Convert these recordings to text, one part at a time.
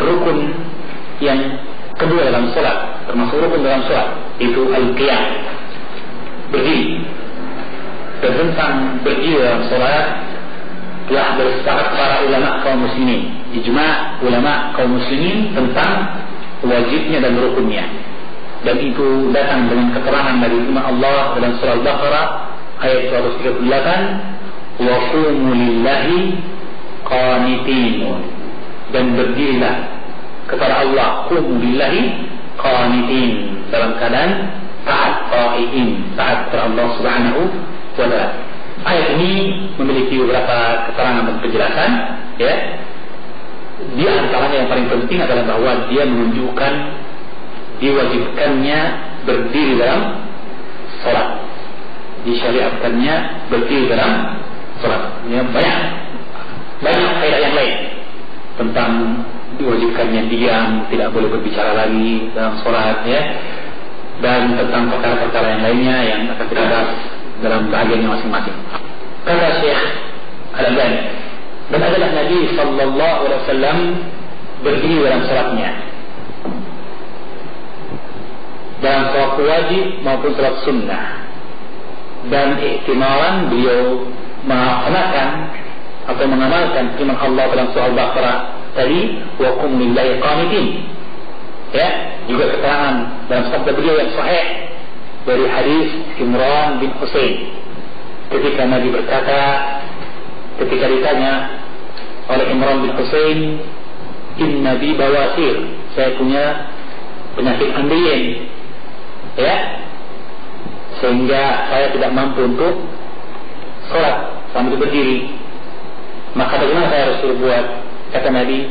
rukun yang kedua dalam sholat, termasuk rukun dalam sholat, itu al-qiyam, berdiri. Dan tentang berdiri dalam sholat telah bersepakat para ulama kaum muslimin, ijma' ulama kaum muslimin tentang wajibnya dan rukunnya. Dan itu datang dengan keterangan dari firman Allah dalam surah Al-Baqarah ayat 138, wa qumu lillahi qanitin, dan berdirilah kepada Allah, qumu lillahi qanitin, dalam keadaan taat, qaiin, taat kepada Allah Subhanahu wa ta'ala. Ayat ini memiliki beberapa keterangan dan penjelasan, ya. Di antaranya yang paling penting adalah bahwa dia menunjukkan diwajibkannya berdiri dalam sholat, disyariatkannya berdiri dalam sholat. Ya, banyak faedah yang lain tentang diwajibkannya diam, tidak boleh berbicara lagi dalam sholat, ya, dan tentang perkara-perkara yang lainnya yang akan kita bahas dalam bahagiannya masing-masing. Kata Syekh Al-Albani, dan adalah Nabi sallallahu alaihi wasallam berdiri dalam salatnya, dalam salat wajib maupun salat sunnah, dan ihtimalan beliau melaksanakan atau mengamalkan firman Allah dalam surah Al-Baqarah tadi, wa qum lillahi qanitin, ya, juga keterangan dalam sabda beliau yang sahih dari hadis Imran bin Husain, ketika Nabi berkata, ketika ditanya oleh Imran bin Husain, inna bi bawasir, saya punya penyakit ambeien, ya, sehingga saya tidak mampu untuk sholat sambil berdiri, maka bagaimana saya harus berbuat? Kata Nabi,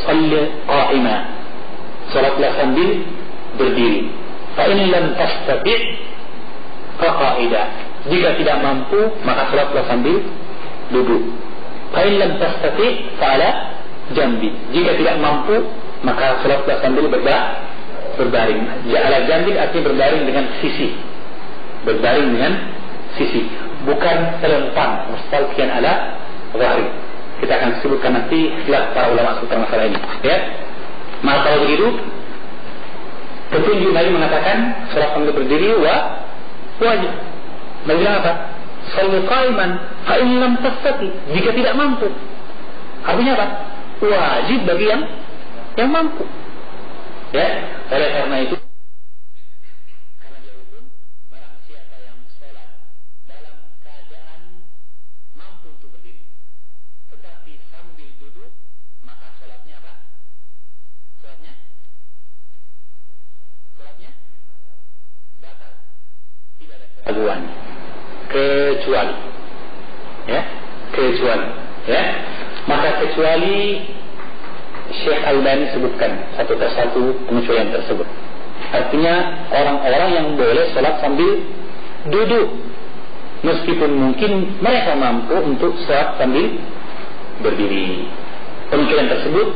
shalli qa'ima, sholatlah sambil berdiri. Fa in lam tastati' fa qa'ida, jika tidak mampu maka sholatlah sambil duduk. Fa in lam tastati' fa ala jambi, jika tidak mampu maka sholatlah sambil berbaring. Ala jambi artinya berbaring dengan sisi, berbaring dengan sisi, bukan terlentang mustalqiyan ala zahri. Kita akan sebutkan nanti khilaf para ulama seputar masalah ini, ya. Maka kalau begitu, petunjuk Nabi mengatakan salat sambil berdiri wajib. Nabi bilang apa? Shalli qa'iman fa in lam tastati, jika tidak mampu. Artinya apa? Wajib bagi yang mampu. Ya, oleh karena itu, karena dia hukum, barang siapa yang salat dalam keadaan mampu untuk berdiri tetapi sambil duduk, maka salatnya apa? Salatnya batal. Tidak ada keraguan kecuali, ya. Maka kecuali Syekh Al-Albani sebutkan satu persatu pengecualian tersebut. Artinya orang-orang yang boleh salat sambil duduk, meskipun mungkin mereka mampu untuk salat sambil berdiri. Pengecualian tersebut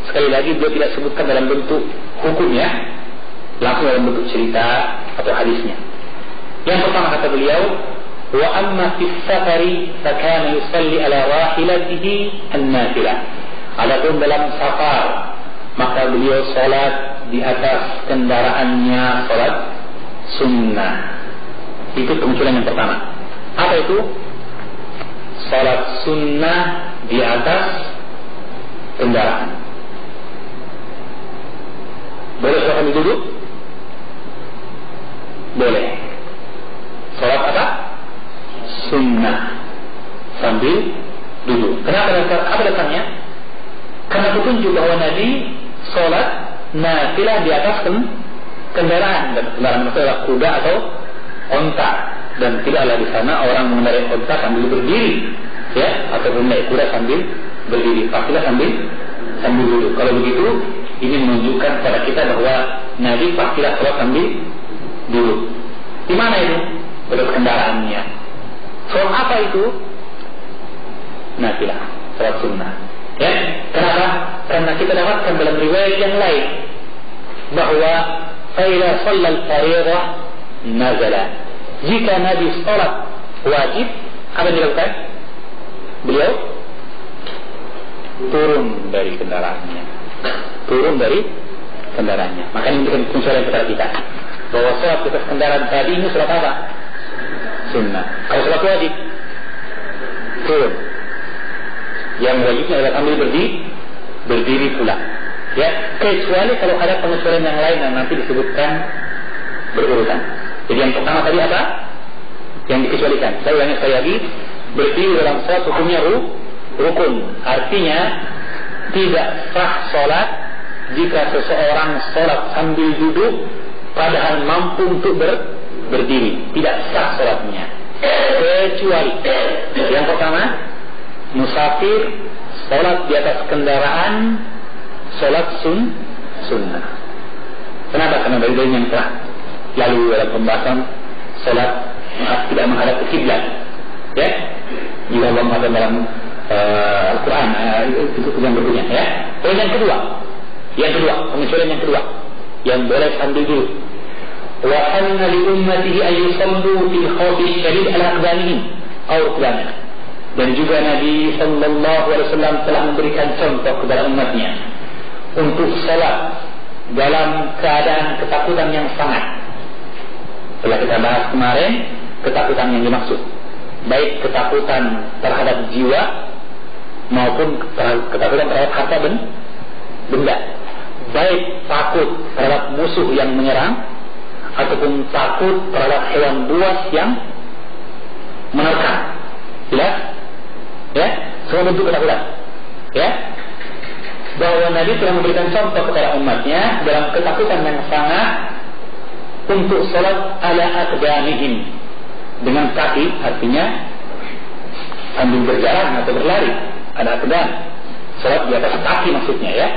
sekali lagi beliau tidak sebutkan dalam bentuk hukumnya, langsung dalam bentuk cerita atau hadisnya. Yang pertama kata beliau, wa amma fis safari fa kana yusalli ala rahilatihi an-nafilah. Adapun dalam safar, maka beliau salat di atas kendaraannya salat sunnah. Itu pengecualian yang pertama. Apa itu? Salat sunnah di atas kendaraan. Boleh salat sambil duduk? Boleh. Salat apa? Sunnah sambil duduk. Kenapa? Apa dasarnya? Karena petunjuk bahwa Nabi sholat nafilah di atas kendaraan, dan kendaraan itu adalah kuda atau onta, dan tidaklah di sana orang mengendarai onta sambil berdiri, ya, atau menaik kuda sambil berdiri, pastilah sambil duduk. Kalau begitu, ini menunjukkan kepada kita bahwa Nabi pastilah sholat sambil duduk. Di mana itu? Pada kendaraannya. Sholat apa itu? Nafilah, sholat sunnah. Ya, kenapa? Karena kita dapatkan dalam riwayat yang lain bahwa faida shallal fariidah nazala, jika Nabi salat wajib, apa yang dilakukan? Beliau turun dari kendaraannya. turun dari kendaraannya. Maka ini memberikan penyesuaian kepada kita bahwa sholat di atas kendaraan tadi ini sholat apa? Sunnah. Kalau sholat wajib turun. Yang wajibnya adalah ambil berdiri pula. Ya, kecuali kalau ada penyesuaian yang lain yang nanti disebutkan berurutan. Jadi yang pertama tadi apa? Yang dikecualikan. Saya ulangi sekali lagi. Berdiri dalam sholat hukumnya rukun. Artinya tidak sah sholat jika seseorang sholat sambil duduk padahal mampu untuk berdiri. Tidak sah sholatnya. Kecuali yang pertama, musafir sholat di atas kendaraan, sholat sunnah. Kenapa? Karena dari yang telah lalu dalam pembahasan sholat tidak menghadap ke kiblat. Ya, juga Allah mengatakan dalam Al-Quran itu yang berikutnya. Ya. Poin yang kedua, pengecualian yang kedua, yang boleh sambil duduk. Wa anna li ummatihi an yusallu fil khawfi syadid ala aqdamihim aw rukbanihim. Dan juga Nabi sallallahu alaihi wasallam telah memberikan contoh kepada umatnya untuk salat dalam keadaan ketakutan yang sangat. Telah kita bahas kemarin ketakutan yang dimaksud, baik ketakutan terhadap jiwa maupun ketakutan terhadap harta benda, baik takut terhadap musuh yang menyerang ataupun takut terhadap hewan buas yang menerkam. Jelas? Ya, semua bentuk ketakutan. Ya, bahwa Nabi telah memberikan contoh kepada umatnya dalam ketakutan yang sangat untuk salat ala aqdamihim, dengan kaki, artinya sambil berjalan atau berlari. Ada aqdam, salat di atas kaki maksudnya, ya.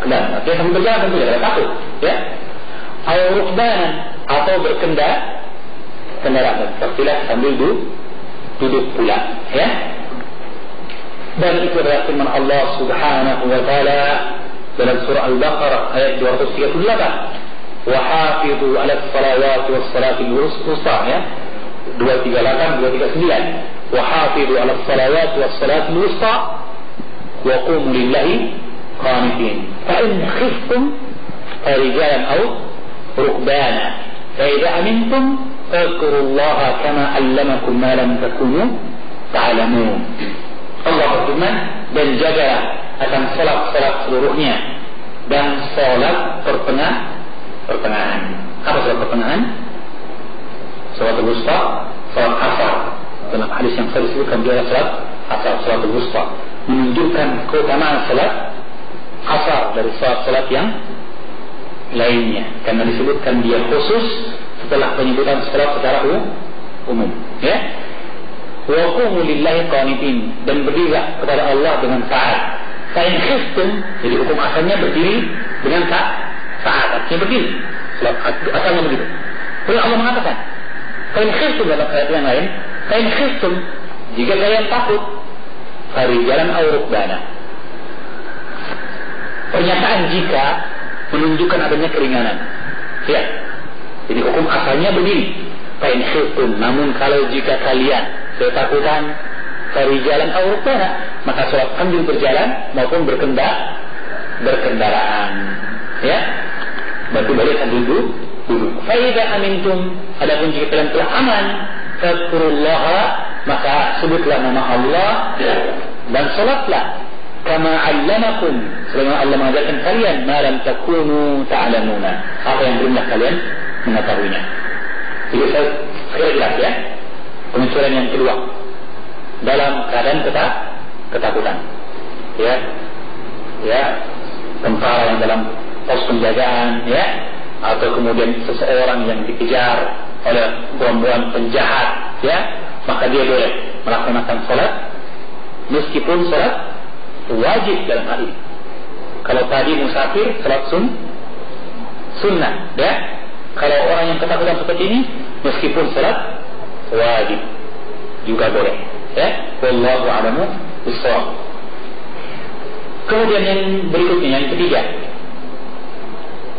Aqdam, artinya sambil berjalan tentu ada takut, ya. Aw rukbanan, atau kendaraan, terpilah sambil duduk pula, ya. Dan itu adalah firman Allah Subhanahu wa taala dalam surah Al-Baqarah ayat 238. Wa hafizu 'ala as-salawati was-salati al-wusta, ya. 238 239. Wa hafizu 'ala as-salawati was-salati al-wusta wa qumu lillahi qanitin. Fa in khiftum farijalan aw rukbana fa idza amintum fadhkurullaha kama 'allamakum ma lam takunu ta'lamun. Allah berfirman, dan jagalah akan salat seluruhnya dan salat pertengahan. Apa salat pertengahan? Salat al-wusta, salat asar. Dalam hadis yang saya disebutkan dia salat asar, salat al-wusta, menunjukkan keutamaan salat asar dari salat yang lainnya, karena disebutkan dia khusus setelah penyebutan salat secara umum, ya. Wa qumu lillahi qanitin, dan berdirilah kepada Allah dengan taat. Fa in khiftum, jadi hukum asalnya berdiri dengan taat, artinya berdiri. Asalnya begitu. Lalu Allah mengatakan, fa in khiftum, dalam ayat yang lain, fa in khiftum, jika kalian takut, farijalan aw rukbana. Pernyataan jika menunjukkan adanya keringanan. Ya. Jadi hukum asalnya berdiri. Fa in khiftum, namun kalau jika kalian ketakutan farijalan aw rukbana, maka salat sambil berjalan maupun berkendaraan, ya. Berarti boleh sambil duduk. Fa idza amintum, adapun jika kalian telah aman, fadhkurullaha, maka sebutlah nama Allah dan salatlah kama 'allamakum, sebagaimana Allah mengajarkan kalian ma lam takunu ta'lamuna, apa yang belumlah kalian mengetahuinya. Jadi saya sekali jelas, ya. Pengecualian yang kedua dalam keadaan ketakutan, ya, tentara yang dalam pos penjagaan, ya, atau kemudian seseorang yang dikejar oleh gerombolan penjahat, ya, maka dia boleh melaksanakan salat meskipun salat wajib dalam hal ini. Kalau tadi musafir salat sunnah, ya. Kalau orang yang ketakutan seperti ini meskipun salat wajib juga boleh, ya. Wallahu a'lamu bissawab. Kemudian yang berikutnya, yang ketiga,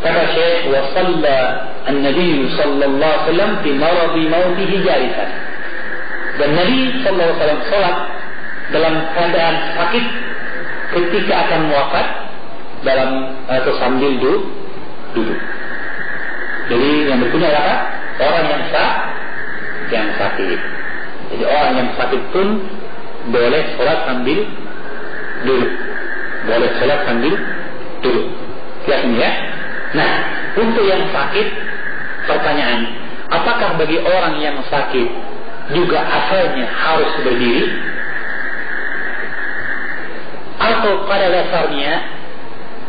kata Syekh, wa shalla an-nabi sallallahu alaihi wasallam fi maradi mautihi jalisan. Dan Nabi sallallahu alaihi wasallam salat dalam keadaan sakit ketika akan wafat, dalam atau sambil duduk. Jadi yang berikutnya adalah orang yang sakit. Jadi orang yang sakit pun boleh sholat sambil duduk. Boleh sholat sambil duduk. Lihat ini ya. Nah, untuk yang sakit, pertanyaan, apakah bagi orang yang sakit juga asalnya harus berdiri? Atau pada dasarnya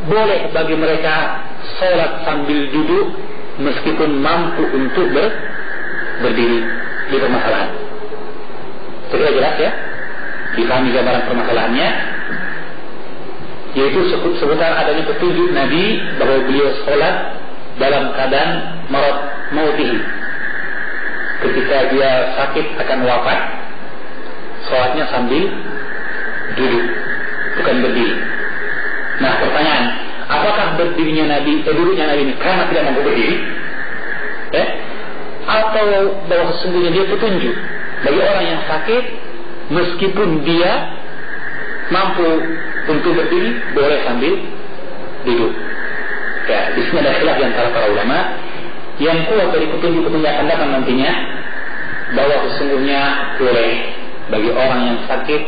boleh bagi mereka sholat sambil duduk meskipun mampu untuk berdiri? Di permasalahan sudah jelas ya, dipahami gambaran permasalahannya, yaitu seputar adanya petunjuk Nabi bahwa beliau sholat dalam keadaan mautihi, ketika dia sakit akan wafat, sholatnya sambil duduk, bukan berdiri. Nah, pertanyaan, apakah berdirinya Nabi, duduknya Nabi ini karena tidak mampu berdiri? Atau bahwa sesungguhnya dia petunjuk bagi orang yang sakit, meskipun dia mampu untuk berdiri, boleh sambil duduk. Ya, di sini ada khilaf di antara para ulama. Yang kuat dari petunjuk-petunjuk akan datang nantinya, bahwa sesungguhnya boleh bagi orang yang sakit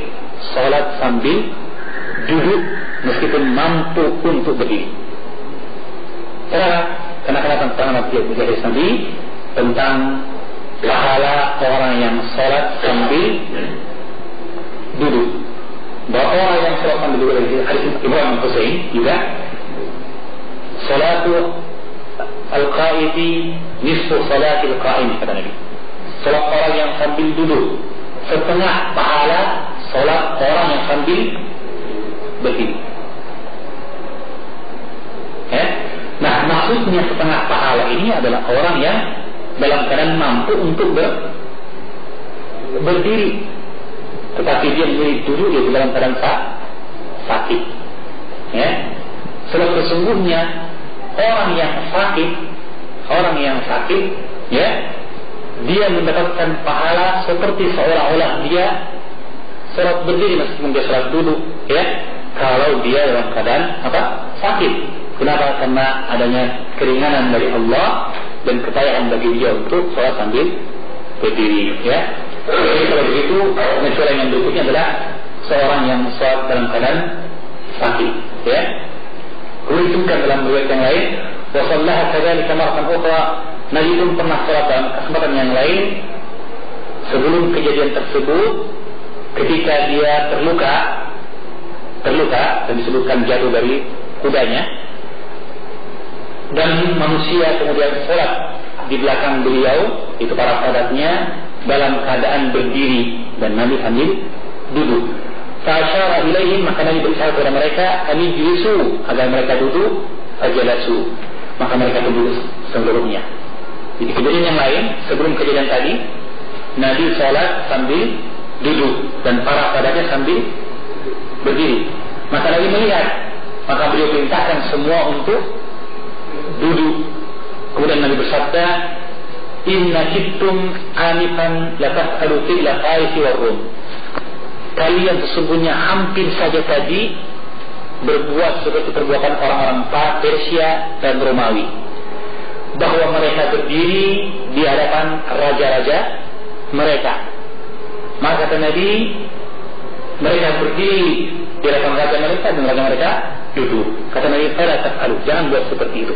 sholat sambil duduk meskipun mampu untuk berdiri. Karena tentang Nabi Nabi tentang pahala orang yang sholat sambil duduk. Bahwa orang yang sholat sambil duduk dari hadis Imam Husain juga, salatu al-qaidi nisfu salatil qaim, kata Nabi. Sholat orang yang sambil duduk setengah pahala sholat orang yang sambil berdiri. Nah, maksudnya setengah pahala ini adalah orang yang dalam keadaan mampu untuk berdiri, tetapi dia memilih duduk, dia dalam keadaan sakit. Ya, sebab sesungguhnya orang yang sakit, ya, dia mendapatkan pahala seperti seolah-olah dia sholat berdiri meskipun dia sholat duduk, ya, kalau dia dalam keadaan sakit. Kenapa? Karena adanya keringanan dari Allah dan kekayaan bagi dia untuk sholat sambil berdiri. Ya. Jadi kalau begitu, metode yang berikutnya adalah seorang yang sholat dalam keadaan sakit. Ya. Kemudian disebutkan dalam riwayat yang lain, wasallaha kadzalika marratan ukhra, Nabi pun pernah sholat dalam kesempatan yang lain sebelum kejadian tersebut, ketika dia terluka dan disebutkan jatuh dari kudanya. Dan manusia kemudian sholat di belakang beliau, itu para sahabatnya, dalam keadaan berdiri dan Nabi sambil duduk. Fa'asyara ilaihim, maka Nabi bersabda kepada mereka, kami jilisu, agar mereka duduk, fajalasu, maka mereka duduk seluruhnya. Jadi kejadian yang lain, sebelum kejadian tadi, Nabi sholat sambil duduk dan para sahabatnya sambil berdiri. Maka Nabi melihat, maka beliau perintahkan semua untuk duduk. Kemudian Nabi bersabda, inna kittum anifan latas'alu fi'la Faris wa Rum. Kalian sesungguhnya hampir saja tadi berbuat seperti perbuatan orang-orang Persia dan Romawi, bahwa mereka berdiri di hadapan raja-raja mereka. Maka kata Nabi, mereka berdiri di hadapan raja mereka dan raja mereka duduk. Kata Nabi, fala tas'alu, jangan buat seperti itu.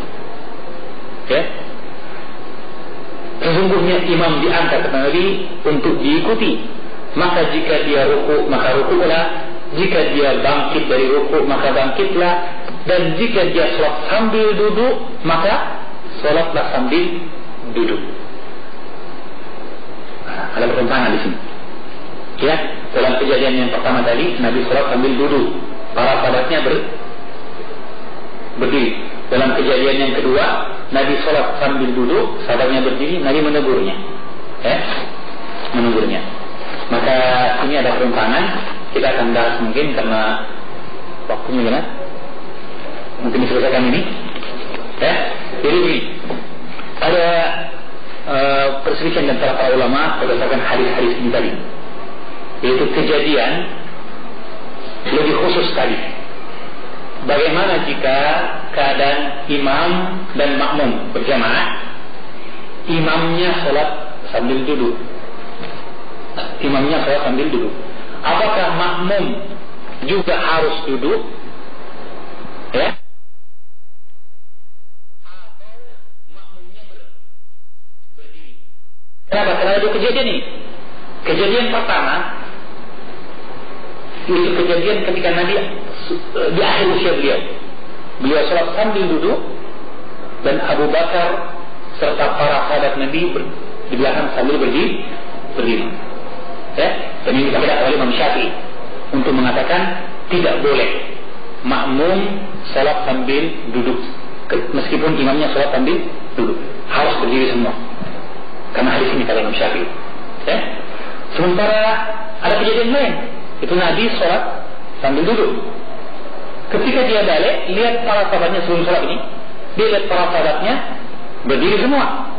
Ya. Sesungguhnya imam diangkat, kata Nabi, untuk diikuti. Maka jika dia ruku, maka rukulah. Jika dia bangkit dari ruku, maka bangkitlah. Dan jika dia sholat sambil duduk, maka sholatlah sambil duduk. Nah, ada pertentangan di sini. Ya, dalam kejadian yang pertama tadi, Nabi sholat sambil duduk, para sahabatnya berdiri. Dalam kejadian yang kedua, Nabi sholat sambil duduk, sahabatnya berdiri, Nabi menegurnya. Menegurnya. Maka ini ada pertentangan. Kita akan bahas mungkin karena waktunya gimana? Mungkin diselesaikan ini. Ya. Jadi ini ada perselisihan antara para ulama berdasarkan hadis-hadis ini tadi. Yaitu kejadian lebih khusus sekali. bagaimana jika keadaan imam dan makmum berjamaah, imamnya sholat sambil duduk, apakah makmum juga harus duduk, ya? Atau makmumnya berdiri? Kenapa? Karena ada kejadian ini. Kejadian pertama itu kejadian ketika Nabi di akhir usia beliau sholat sambil duduk, dan Abu Bakar serta para sahabat Nabi di belakang sambil berdiri. Ya, dan ini dipakai oleh Imam Syafi'i untuk mengatakan tidak boleh makmum sholat sambil duduk, meskipun imamnya sholat sambil duduk, harus berdiri semua. Karena hadis ini kata Imam Syafi'i. Ya. Sementara ada kejadian lain, itu Nabi sholat sambil duduk. Ketika dia balik, lihat para sahabatnya sebelum sholat ini, dia lihat para sahabatnya berdiri semua.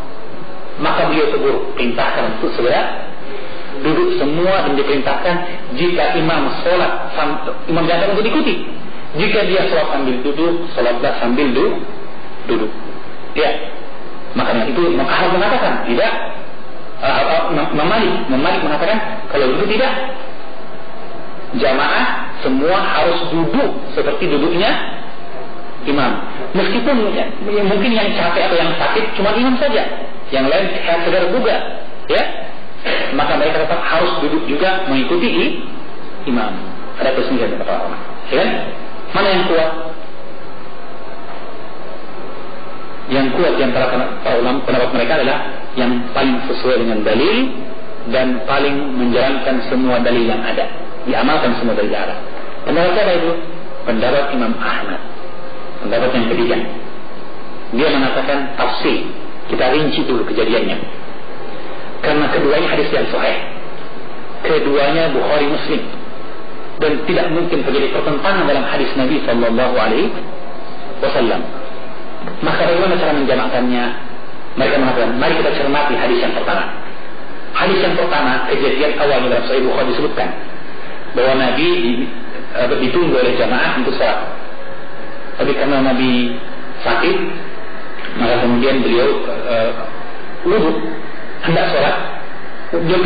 Maka beliau tegur, perintahkan untuk segera duduk semua, dan diperintahkan jika imam sholat, imam jangan untuk diikuti. Jika dia sholat sambil duduk, sholatlah sambil duduk. Ya, makanya itu Imam Ahmad mengatakan tidak. Imam Malik mengatakan kalau itu tidak, jamaah semua harus duduk seperti duduknya imam. Meskipun mungkin yang capek atau yang sakit cuma imam saja, yang lain sekedar bugar, ya, maka mereka tetap harus duduk juga mengikuti imam. Ada perselisihan kata ulama. Ya kan? Mana yang kuat? Yang kuat di antara para ulama, pendapat mereka adalah yang paling sesuai dengan dalil dan paling menjalankan semua dalil yang ada, diamalkan semua dalil yang ada. Pendapat apa itu? Pendapat Imam Ahmad. Pendapat yang ketiga, dia mengatakan tafsir. Kita rinci dulu kejadiannya, karena keduanya hadis yang sahih, keduanya Bukhari Muslim, dan tidak mungkin terjadi pertentangan dalam hadis Nabi Sallallahu Alaihi Wasallam. Maka bagaimana cara menjamakkannya? Mereka mengatakan, mari kita cermati hadis yang pertama. Hadis yang pertama, kejadian awalnya dalam Sahih Bukhari disebutkan bahwa Nabi ditunggu oleh jamaah untuk sholat. Tapi karena Nabi sakit, maka kemudian beliau wudhu hendak sholat, dia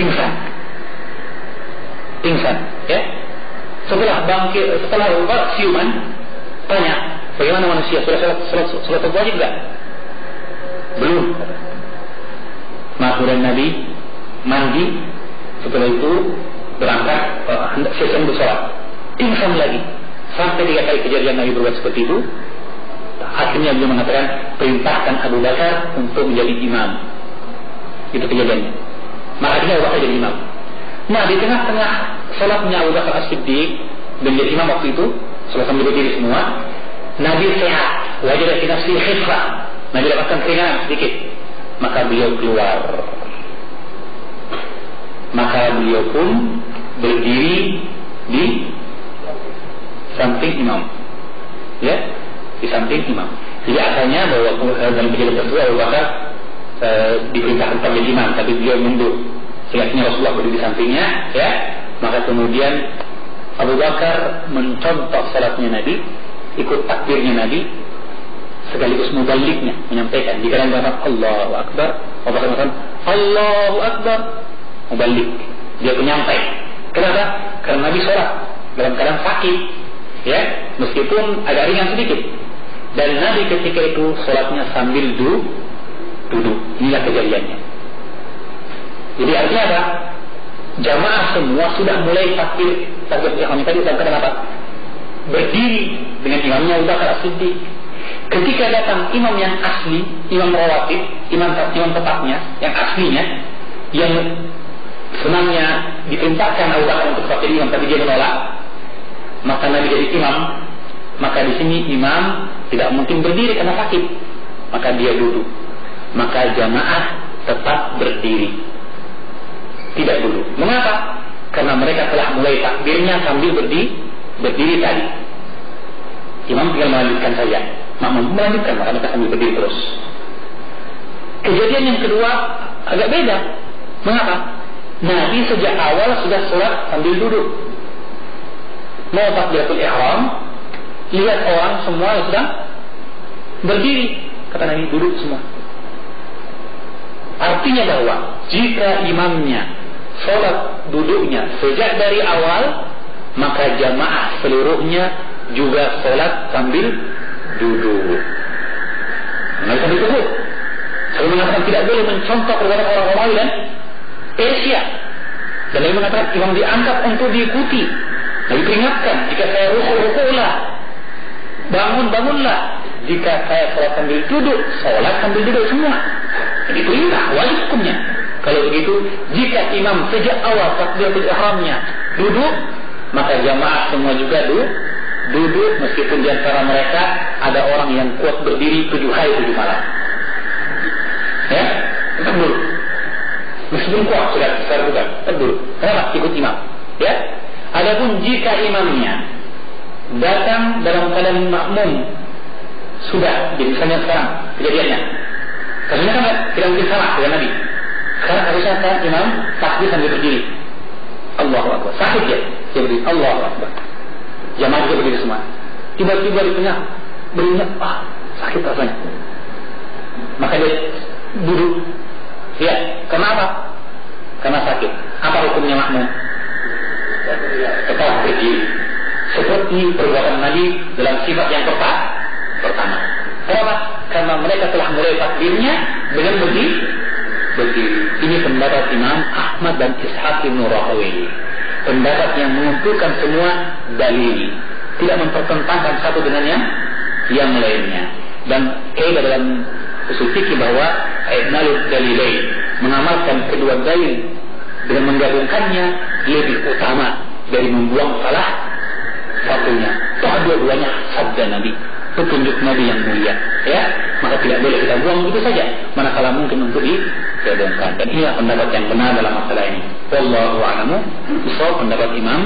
pingsan, ya. Setelah bangkit, setelah siuman, tanya, bagaimana manusia sudah sholat wajib enggak? Belum. Maka kemudian Nabi mandi, setelah itu berangkat hendak selesai untuk sholat, pingsan lagi. Sampai 3 kali kejadian Nabi berbuat seperti itu. Akhirnya beliau mengatakan, perintahkan Abu Bakar untuk menjadi imam. Itu kejadiannya. Maka akhirnya Abu Bakar jadi imam. Nah, di tengah-tengah sholatnya Abu Bakar As-Siddiq dan jadi imam waktu itu, sholat sambil berdiri semua, Nabi sehat, wajah fi nafsi khifah, Nabi dapatkan keringanan sedikit. Maka beliau keluar. Maka beliau pun berdiri di samping imam, ya, di samping imam. Jadi asalnya bahwa dalam kejadian tersebut Abu Bakar diperintahkan menjadi imam, tapi beliau mundur. Sehingga Rasulullah berdiri di sampingnya, ya. Maka kemudian Abu Bakar mencontoh salatnya Nabi, ikut takbirnya Nabi, sekaligus muballiknya, menyampaikan. Jika dia mengatakan Allahu Akbar, Abu Bakar mengatakan Allahu Akbar, muballik, dia penyampai. Kenapa? Karena Nabi sholat dalam keadaan sakit, ya, meskipun agak ringan sedikit. Dan Nabi ketika itu sholatnya sambil duduk. Inilah kejadiannya. Jadi artinya apa? Jamaah semua sudah mulai takbir ihram tadi dalam keadaan apa? Berdiri dengan imamnya Abu Bakar As-Siddiq. Ketika datang imam yang asli, imam rawatib, imam tetapnya, yang aslinya, yang senangnya diperintahkan Abu Bakar untuk jadi imam, tapi dia menolak, maka Nabi jadi imam. Maka di sini imam tidak mungkin berdiri karena sakit, maka dia duduk. Maka jamaah tetap berdiri, tidak duduk. Mengapa? Karena mereka telah mulai takbirnya sambil berdiri tadi. Imam tinggal melanjutkan saja, makmum melanjutkan, maka mereka sambil berdiri terus. Kejadian yang kedua agak beda. Mengapa? Nabi sejak awal sudah sholat sambil duduk. Mau takbiratul ihram, lihat orang semua sedang berdiri, kata Nabi, duduk semua. Artinya bahwa jika imamnya sholat duduknya sejak dari awal, maka jamaah seluruhnya juga sholat sambil duduk. Sambil duduk. Saya mengatakan tidak boleh mencontoh kepada orang Romawi dan Persia. Dan Nabi mengatakan imam dianggap untuk diikuti. Nabi peringatkan, jika saya ruku'-ruku'lah, bangunlah. Jika saya sholat sambil duduk, sholat sambil duduk semua. Jadi perintah, wajib hukumnya. Kalau begitu, jika imam sejak awal takbiratul ihramnya duduk, maka jamaah semua juga duduk, meskipun di antara mereka ada orang yang kuat berdiri 7 hari 7 malam. Ya, tetap dulu. Meskipun kuat sudah besar juga, tetap dulu. Kenapa? Ikut imam. Ya. Adapun jika imamnya datang dalam keadaan makmum, sudah, jadi misalnya sekarang kejadiannya. Kasusnya kan tidak mungkin salah dengan Nabi. Sekarang harusnya kan imam takbir sambil berdiri. Allahu Akbar. Sakit ya, dia berdiri. Allahu Akbar. Jamaah juga berdiri semua. Tiba-tiba di tengah berdiri, sakit rasanya. Maka dia duduk. Ya, kenapa? Karena sakit. Apa hukumnya makmum? Tetap berdiri. Seperti perbuatan Nabi dalam sifat yang pertama. Kenapa? Karena mereka telah mulai takbirnya dengan berdiri. Ini pendapat Imam Ahmad dan Ishaq bin Rahawayh. Pendapat yang mengumpulkan semua dalil, tidak mempertentangkan satu dengan yang lainnya. Dan kaidah dalam usul fikih bahwa i'malul dalilain, mengamalkan kedua dalil dengan menggabungkannya lebih utama dari membuang salah satunya. Toh dua-duanya sabda Nabi, petunjuk Nabi yang mulia, ya, maka tidak boleh kita buang begitu saja, manakala mungkin untuk digabungkan. Dan ini pendapat yang benar dalam masalah ini. Wallahu a'lamu bishawab, pendapat Imam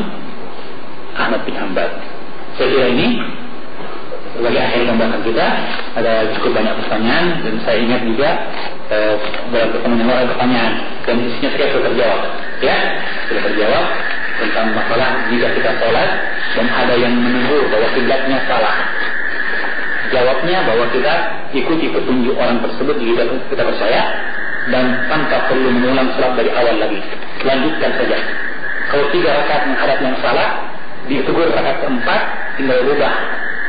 Ahmad bin Hanbal. Saya kira ini sebagai akhir pembahasan kita. Ada cukup banyak pertanyaan dan saya ingat juga dalam pertanyaan dan isinya saya sudah terjawab, ya, sudah terjawab tentang masalah jika kita sholat dan ada yang menegur bahwa kiblatnya salah. Jawabnya bahwa kita ikuti petunjuk orang tersebut jika kita percaya, dan tanpa perlu mengulang sholat dari awal lagi. Lanjutkan saja. Kalau 3 rakaat menghadap yang salah, ditegur rakaat keempat, tinggal rubah.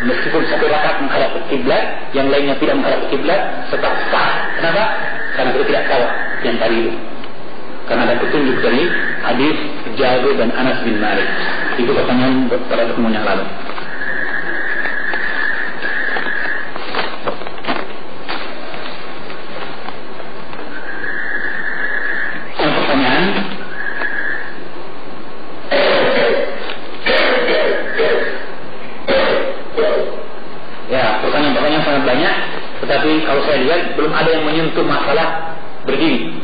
Meskipun 1 rakaat menghadap ke kiblat, yang lainnya tidak menghadap ke kiblat, tetap sah. Kenapa? Karena kita tidak salah yang tadi itu. Karena ada petunjuk dari hadis Jabir dan Anas bin Malik. Itu pertanyaan pada pertemuan yang lalu. Pertanyaan sangat banyak, tetapi kalau saya lihat belum ada yang menyentuh masalah berdiri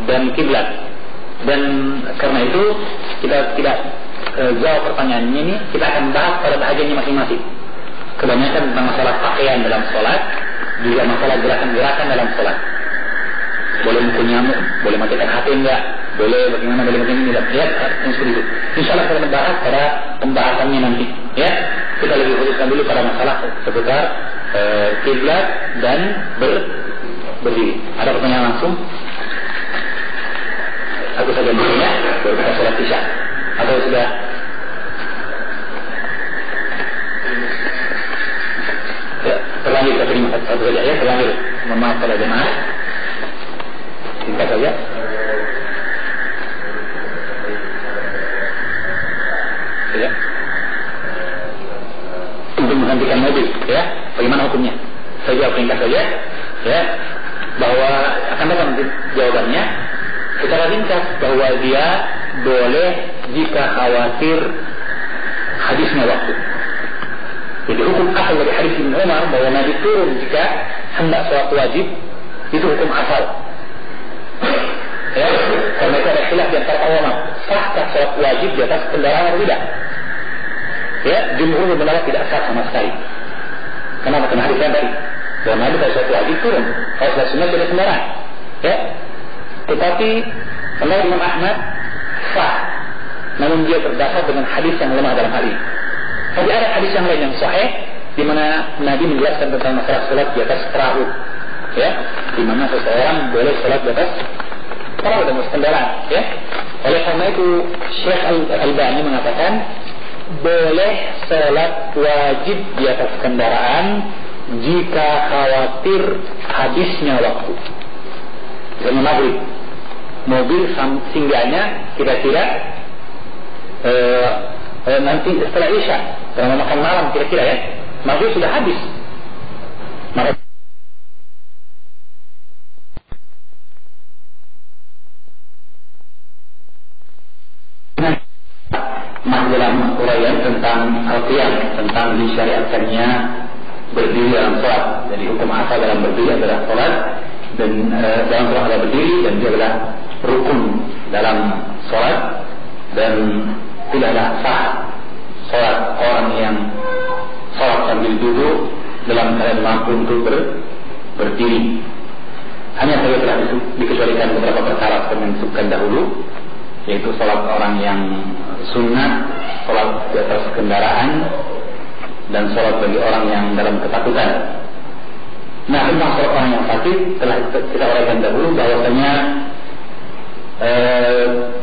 dan kiblat. Dan karena itu kita tidak jawab pertanyaannya ini, kita akan bahas pada bahagiannya masing-masing. Kebanyakan tentang masalah pakaian dalam sholat, juga masalah gerakan-gerakan dalam sholat. Boleh mukul nyamuk, boleh matikan HP enggak, boleh bagaimana tidak, ya, seperti itu. Insyaallah kita bahas pada pembahasannya nanti, ya. Kita lebih fokuskan dulu pada masalah seputar kiblat dan berdiri. Ada pertanyaan langsung? Aku saja dulu ya, baru kita sholat isya. Atau sudah? Ya, terlanjur kita terima satu saja ya, terlanjur. Mohon maaf pada jemaah. Singkat saja. Ya. Untuk menghentikan mobil, ya, bagaimana hukumnya? Saya jawab ringkas saja, ya, bahwa akan datang jawabannya. Secara ringkas bahwa dia boleh jika khawatir hadisnya waktu. Jadi hukum asal dari hadis Ibnu Umar bahwa Nabi turun jika hendak sholat wajib, itu hukum asal. Ya, karena itu ada khilaf di antara ulama, sahkah sholat wajib di atas kendaraan atau tidak? Ya, jumhur berpendapat tidak sah sama sekali. Kenapa? Karena hadis yang tadi bahwa Nabi kalau sholat wajib turun, kalau sholat sunnah tidak kendaraan. Ya, tetapi menurut Imam Ahmad sah, namun dia berdasar dengan hadis yang lemah dalam hal ini. Tapi ada hadis yang lain yang sahih di mana Nabi menjelaskan tentang masalah salat di atas perahu, ya, di mana seseorang boleh salat di atas perahu dan kendaraan, ya. Oleh karena itu Syekh Al-Albani mengatakan boleh salat wajib di atas kendaraan jika khawatir habisnya waktu. Misalnya maghrib, mobil singgahnya kira-kira nanti setelah Isya, karena makan malam kira-kira, ya, maghrib sudah habis. Maka dalam uraian tentang al-qiyam, tentang disyariatkannya berdiri dalam sholat. Jadi hukum asal dalam berdiri adalah sholat, dan dalam sholat adalah berdiri, dan dia adalah rukun dalam sholat, dan tidaklah sah sholat orang yang sholat sambil duduk dalam keadaan mampu untuk berdiri. Hanya saja telah dikecualikan beberapa perkara seperti yang disebutkan dahulu, yaitu sholat orang yang sunnah, sholat di atas kendaraan, dan sholat bagi orang yang dalam ketakutan. Nah, tentang sholat orang yang sakit telah kita uraikan dahulu bahwasanya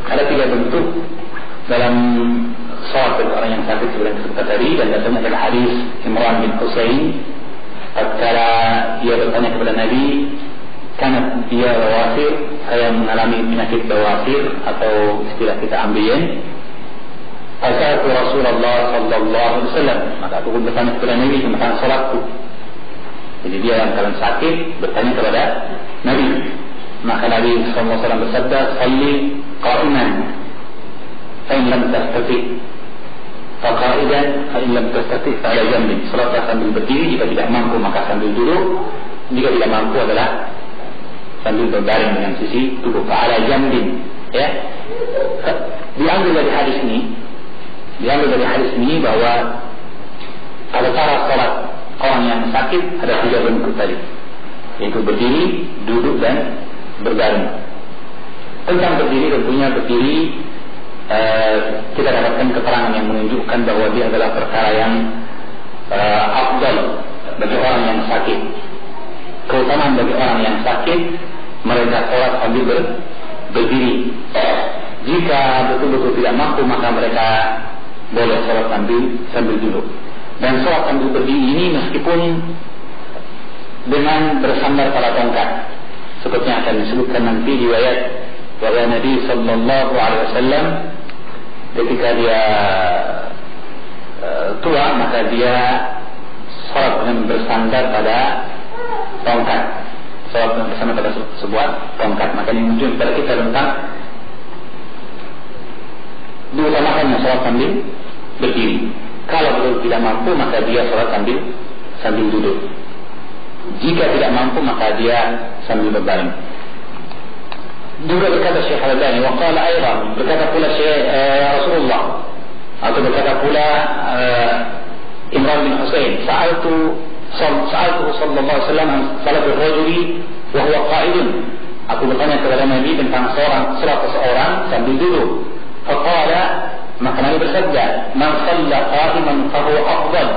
ada 3 bentuk dalam sholat bagi orang yang sakit seperti yang disebutkan tadi, dan datang adalah hadis Imran bin Husain tatkala dia bertanya kepada Nabi, karena dia bawasir, saya mengalami penyakit bawasir atau istilah kita ambeien. Asal Rasulullah sallallahu alaihi wasallam, maka aku pun bertanya kepada Nabi tentang salatku. Jadi dia yang kalian sakit bertanya kepada Nabi. Maka Nabi sallallahu alaihi wasallam bersabda, "Shalli qa'iman, fa in lam tastati' fa qa'idan, fa in lam tastati' fa 'ala janbi." Salatlah sambil berdiri, jika tidak mampu maka sambil duduk, jika tidak mampu adalah sambil berbaring dengan sisi tubuh, fa 'ala janbi. Ya. Diambil dari hadis ini bahwa pada cara sholat orang yang sakit ada 3 bentuk tadi, yaitu berdiri, duduk, dan berbaring. Tentang berdiri, tentunya berdiri kita dapatkan keterangan yang menunjukkan bahwa dia adalah perkara yang afdal bagi orang yang sakit. Keutamaan bagi orang yang sakit, mereka sholat sambil berdiri. Jika betul-betul tidak mampu maka mereka boleh sholat sambil duduk. Dan sholat sambil berdiri ini meskipun dengan bersandar pada tongkat, seperti yang akan disebutkan nanti riwayat bahwa Nabi sallallahu alaihi wasallam ketika dia tua maka dia sholat dengan bersandar pada tongkat, sholat bersandar pada sebuah tongkat. Maka ini menunjukkan kepada kita tentang diutamakannya sholat sambil berdiri. Kalau betul tidak mampu maka dia sholat sambil duduk. Jika tidak mampu maka dia sambil berbaring. Juga berkata Syekh Al-Albani, wa qala ayran, berkata pula Syekh Rasulullah, atau berkata pula Imran bin Husain, sa'altuhu sallallahu alaihi wasallam an salatul rajuli wa huwa qa'idun. Aku bertanya kepada Nabi tentang salat seseorang sambil duduk. Faqala, maka Nabi bersabda, man shalla qa'iman fahuwa afdal,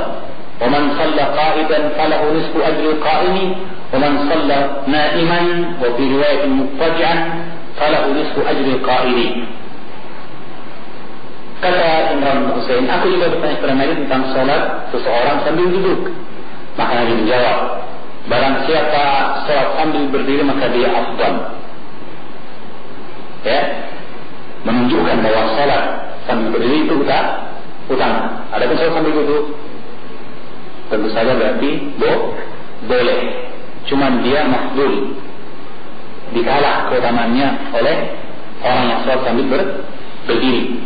wa man shalla qa'idan falahu nisfu ajri qa'imi, wa man shalla na'iman wa fi riwayatin muttaji'an falahu nisfu ajri qa'idi. Kata Imran bin Husain, aku juga bertanya kepada Nabi tentang salat seseorang sambil duduk. Maka Nabi menjawab, barang siapa salat sambil berdiri maka dia afdal. Ya, menunjukkan bahwa salat sambil berdiri itu utama. Adapun salat sambil duduk tentu saja berarti boleh. Cuman dia mahdzur, dikalah keutamaannya oleh orang yang salat sambil berdiri.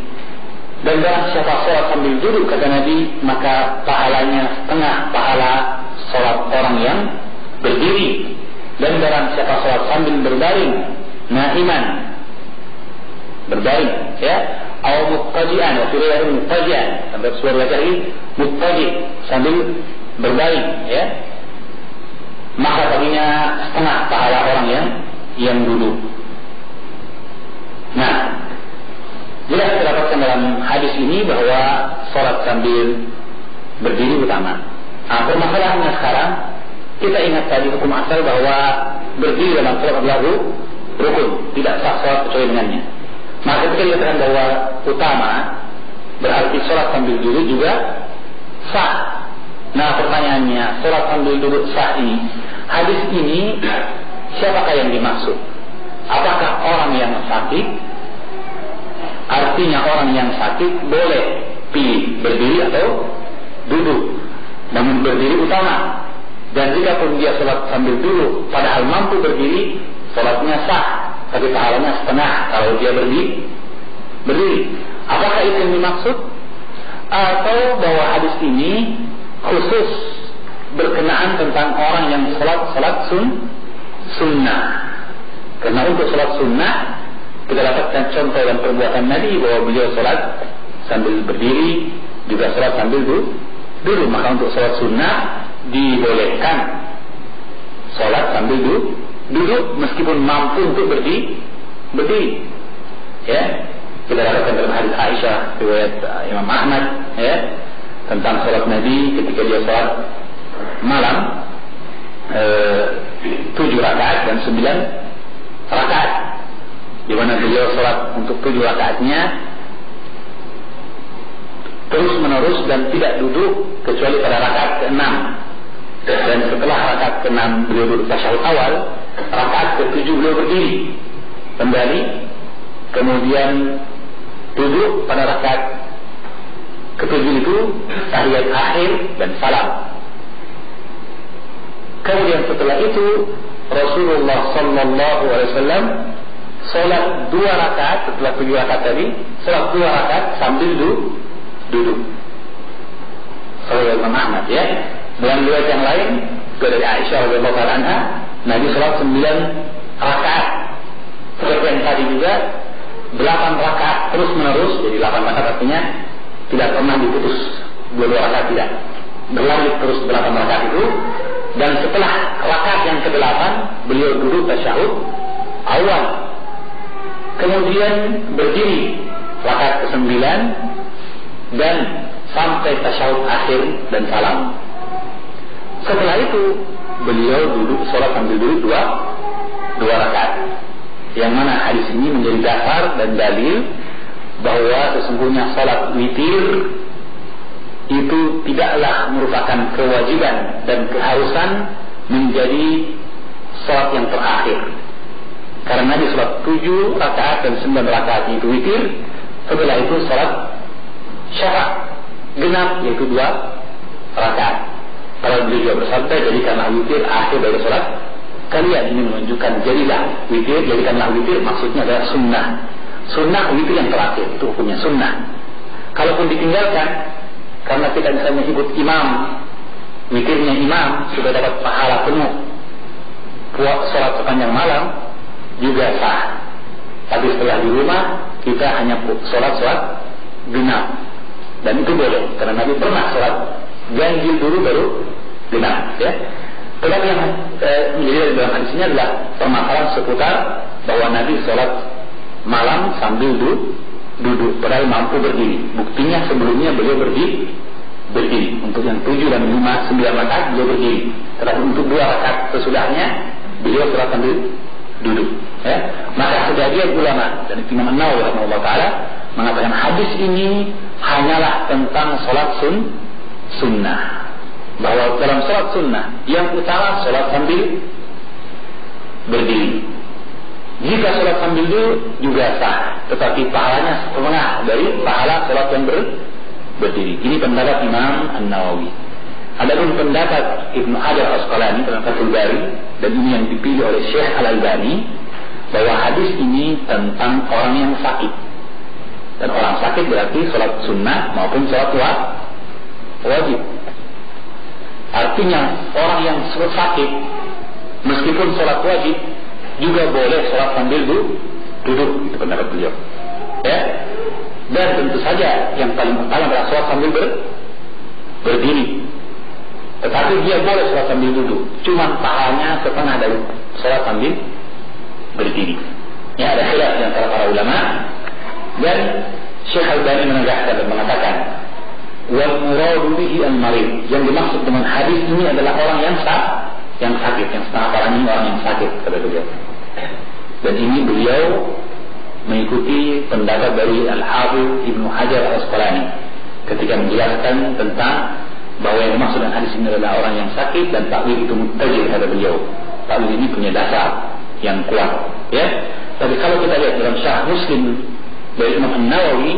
Dan barang siapa salat sambil duduk kata Nabi, maka pahalanya setengah pahala salat orang yang berdiri. Dan barang siapa salat sambil berbaring, na'iman, berbaring, ya, atau muttaji'an, waktu itu ada muttaji'an, sampai suara lagi muttaji' sambil berbaring, ya, maka baginya setengah pahala orang yang duduk. Nah, jelas terdapatkan dalam hadis ini bahwa sholat sambil berdiri utama. Permasalahannya sekarang, kita ingat tadi hukum asal bahwa berdiri dalam sholat adalah rukun, tidak sah sholat kecuali dengannya. Maka ketika dikatakan bahwa utama, berarti sholat sambil duduk juga sah. Nah pertanyaannya, sholat sambil duduk sah ini, hadis ini siapakah yang dimaksud? Apakah orang yang sakit? Artinya orang yang sakit boleh pilih berdiri atau duduk, namun berdiri utama. Dan jika pun dia sholat sambil duduk padahal mampu berdiri, sholatnya sah, tapi pahalanya setengah kalau dia berdiri. Apakah itu yang dimaksud? Atau bahwa hadis ini khusus berkenaan tentang orang yang sholat sunnah? Karena untuk sholat sunnah kita dapatkan contoh dan perbuatan Nabi bahwa beliau sholat sambil berdiri, juga sholat sambil duduk. Maka untuk sholat sunnah dibolehkan sholat sambil duduk meskipun mampu untuk berdiri. Ya, kita dapatkan dalam hadis Aisyah riwayat Imam Ahmad, ya, tentang sholat Nabi ketika dia sholat malam 7 rakaat dan 9 rakaat, di mana beliau sholat untuk 7 rakaatnya terus menerus dan tidak duduk kecuali pada rakaat ke-6. Dan setelah rakaat ke-6 beliau duduk tasyahud awal, rakaat ke-7 beliau berdiri kembali, kemudian duduk pada rakaat ke-7 itu tahiyat akhir dan salam. Kemudian setelah itu Rasulullah sallallahu alaihi wasallam salat 2 rakaat setelah 7 rakaat tadi, salat 2 rakaat sambil duduk. Salat Imam Ahmad, ya. Dalam riwayat yang lain dari Aisyah radhiyallahu anha, Nabi salat 9 rakaat. Seperti yang tadi juga 8 rakaat terus menerus, jadi 8 rakaat artinya tidak pernah diputus 2 rakaat, tidak berlanjut terus 8 rakaat itu. Dan setelah rakaat yang ke-8 beliau duduk tasyahud awal, kemudian berdiri rakaat ke-9 dan sampai tasyahud akhir dan salam. Setelah itu beliau duduk sholat sambil duduk 2 rakaat, yang mana hadis ini menjadi dasar dan dalil bahwa sesungguhnya sholat witir itu tidaklah merupakan kewajiban dan keharusan menjadi sholat yang terakhir. Karena di sholat 7 rakaat dan 9 rakaat itu witir, setelah itu sholat syafa' genap yaitu 2 rakaat. Kalau beliau juga bersabda, jadikanlah witir akhir dari sholat kalian. Ini menunjukkan jadilah witir, jadikanlah witir maksudnya adalah sunnah. Sunnah witir yang terakhir, itu hukumnya sunnah. Kalaupun ditinggalkan karena kita misalnya ikut imam, witirnya imam sudah dapat pahala penuh, puas sholat sepanjang malam juga sah. Tapi setelah di rumah kita hanya sholat genap, dan itu boleh karena Nabi pernah sholat ganjil dulu baru genap, ya. Tetapi yang menjadi dalam hadis ini adalah permasalahan seputar bahwa Nabi sholat malam sambil duduk padahal mampu berdiri. Buktinya sebelumnya beliau berdiri. Untuk yang 7 dan 5, 9 rakaat beliau berdiri. Tetapi untuk 2 rakaat sesudahnya beliau sholat sambil duduk, ya. Maka sebagian ulama dan Imam An-Nawawi rahimahullah taala mengatakan hadis ini hanyalah tentang sholat sunnah, bahwa dalam sholat sunnah yang utama sholat sambil berdiri. Jika sholat sambil duduk juga sah, tetapi pahalanya setengah dari pahala sholat yang berdiri. Ini pendapat Imam An-Nawawi. Adapun pendapat Ibnu Hajar Al-Asqalani dalam Fathul Bari, dan ini yang dipilih oleh Syekh Al-Albani, bahwa hadis ini tentang orang yang sakit. Dan orang sakit berarti sholat sunnah maupun sholat wajib. Artinya orang yang sakit meskipun sholat wajib juga boleh sholat sambil duduk. Itu pendapat beliau, ya. Dan tentu saja yang paling utama adalah sholat sambil berdiri. Tetapi dia boleh sholat sambil duduk, cuma pahalanya setengah dari sholat sambil berdiri. Ya, ada khilaf antara para ulama, dan Syekh Al-Albani menegaskan dan mengatakan wal muradu bihi al-marid. Yang dimaksud dengan hadis ini adalah orang yang sakit, yang setengah parahnya orang yang sakit, kata beliau. Dan ini beliau mengikuti pendapat dari Al-Hafidz Ibnu Hajar Al-Asqalani ketika menjelaskan tentang bahwa yang dimaksud dengan hadis ini adalah orang yang sakit, dan takwil itu mutajir, kata beliau. Takwil ini punya dasar yang kuat, ya. Tapi kalau kita lihat dalam Syarah Muslim dari Imam An-Nawawi,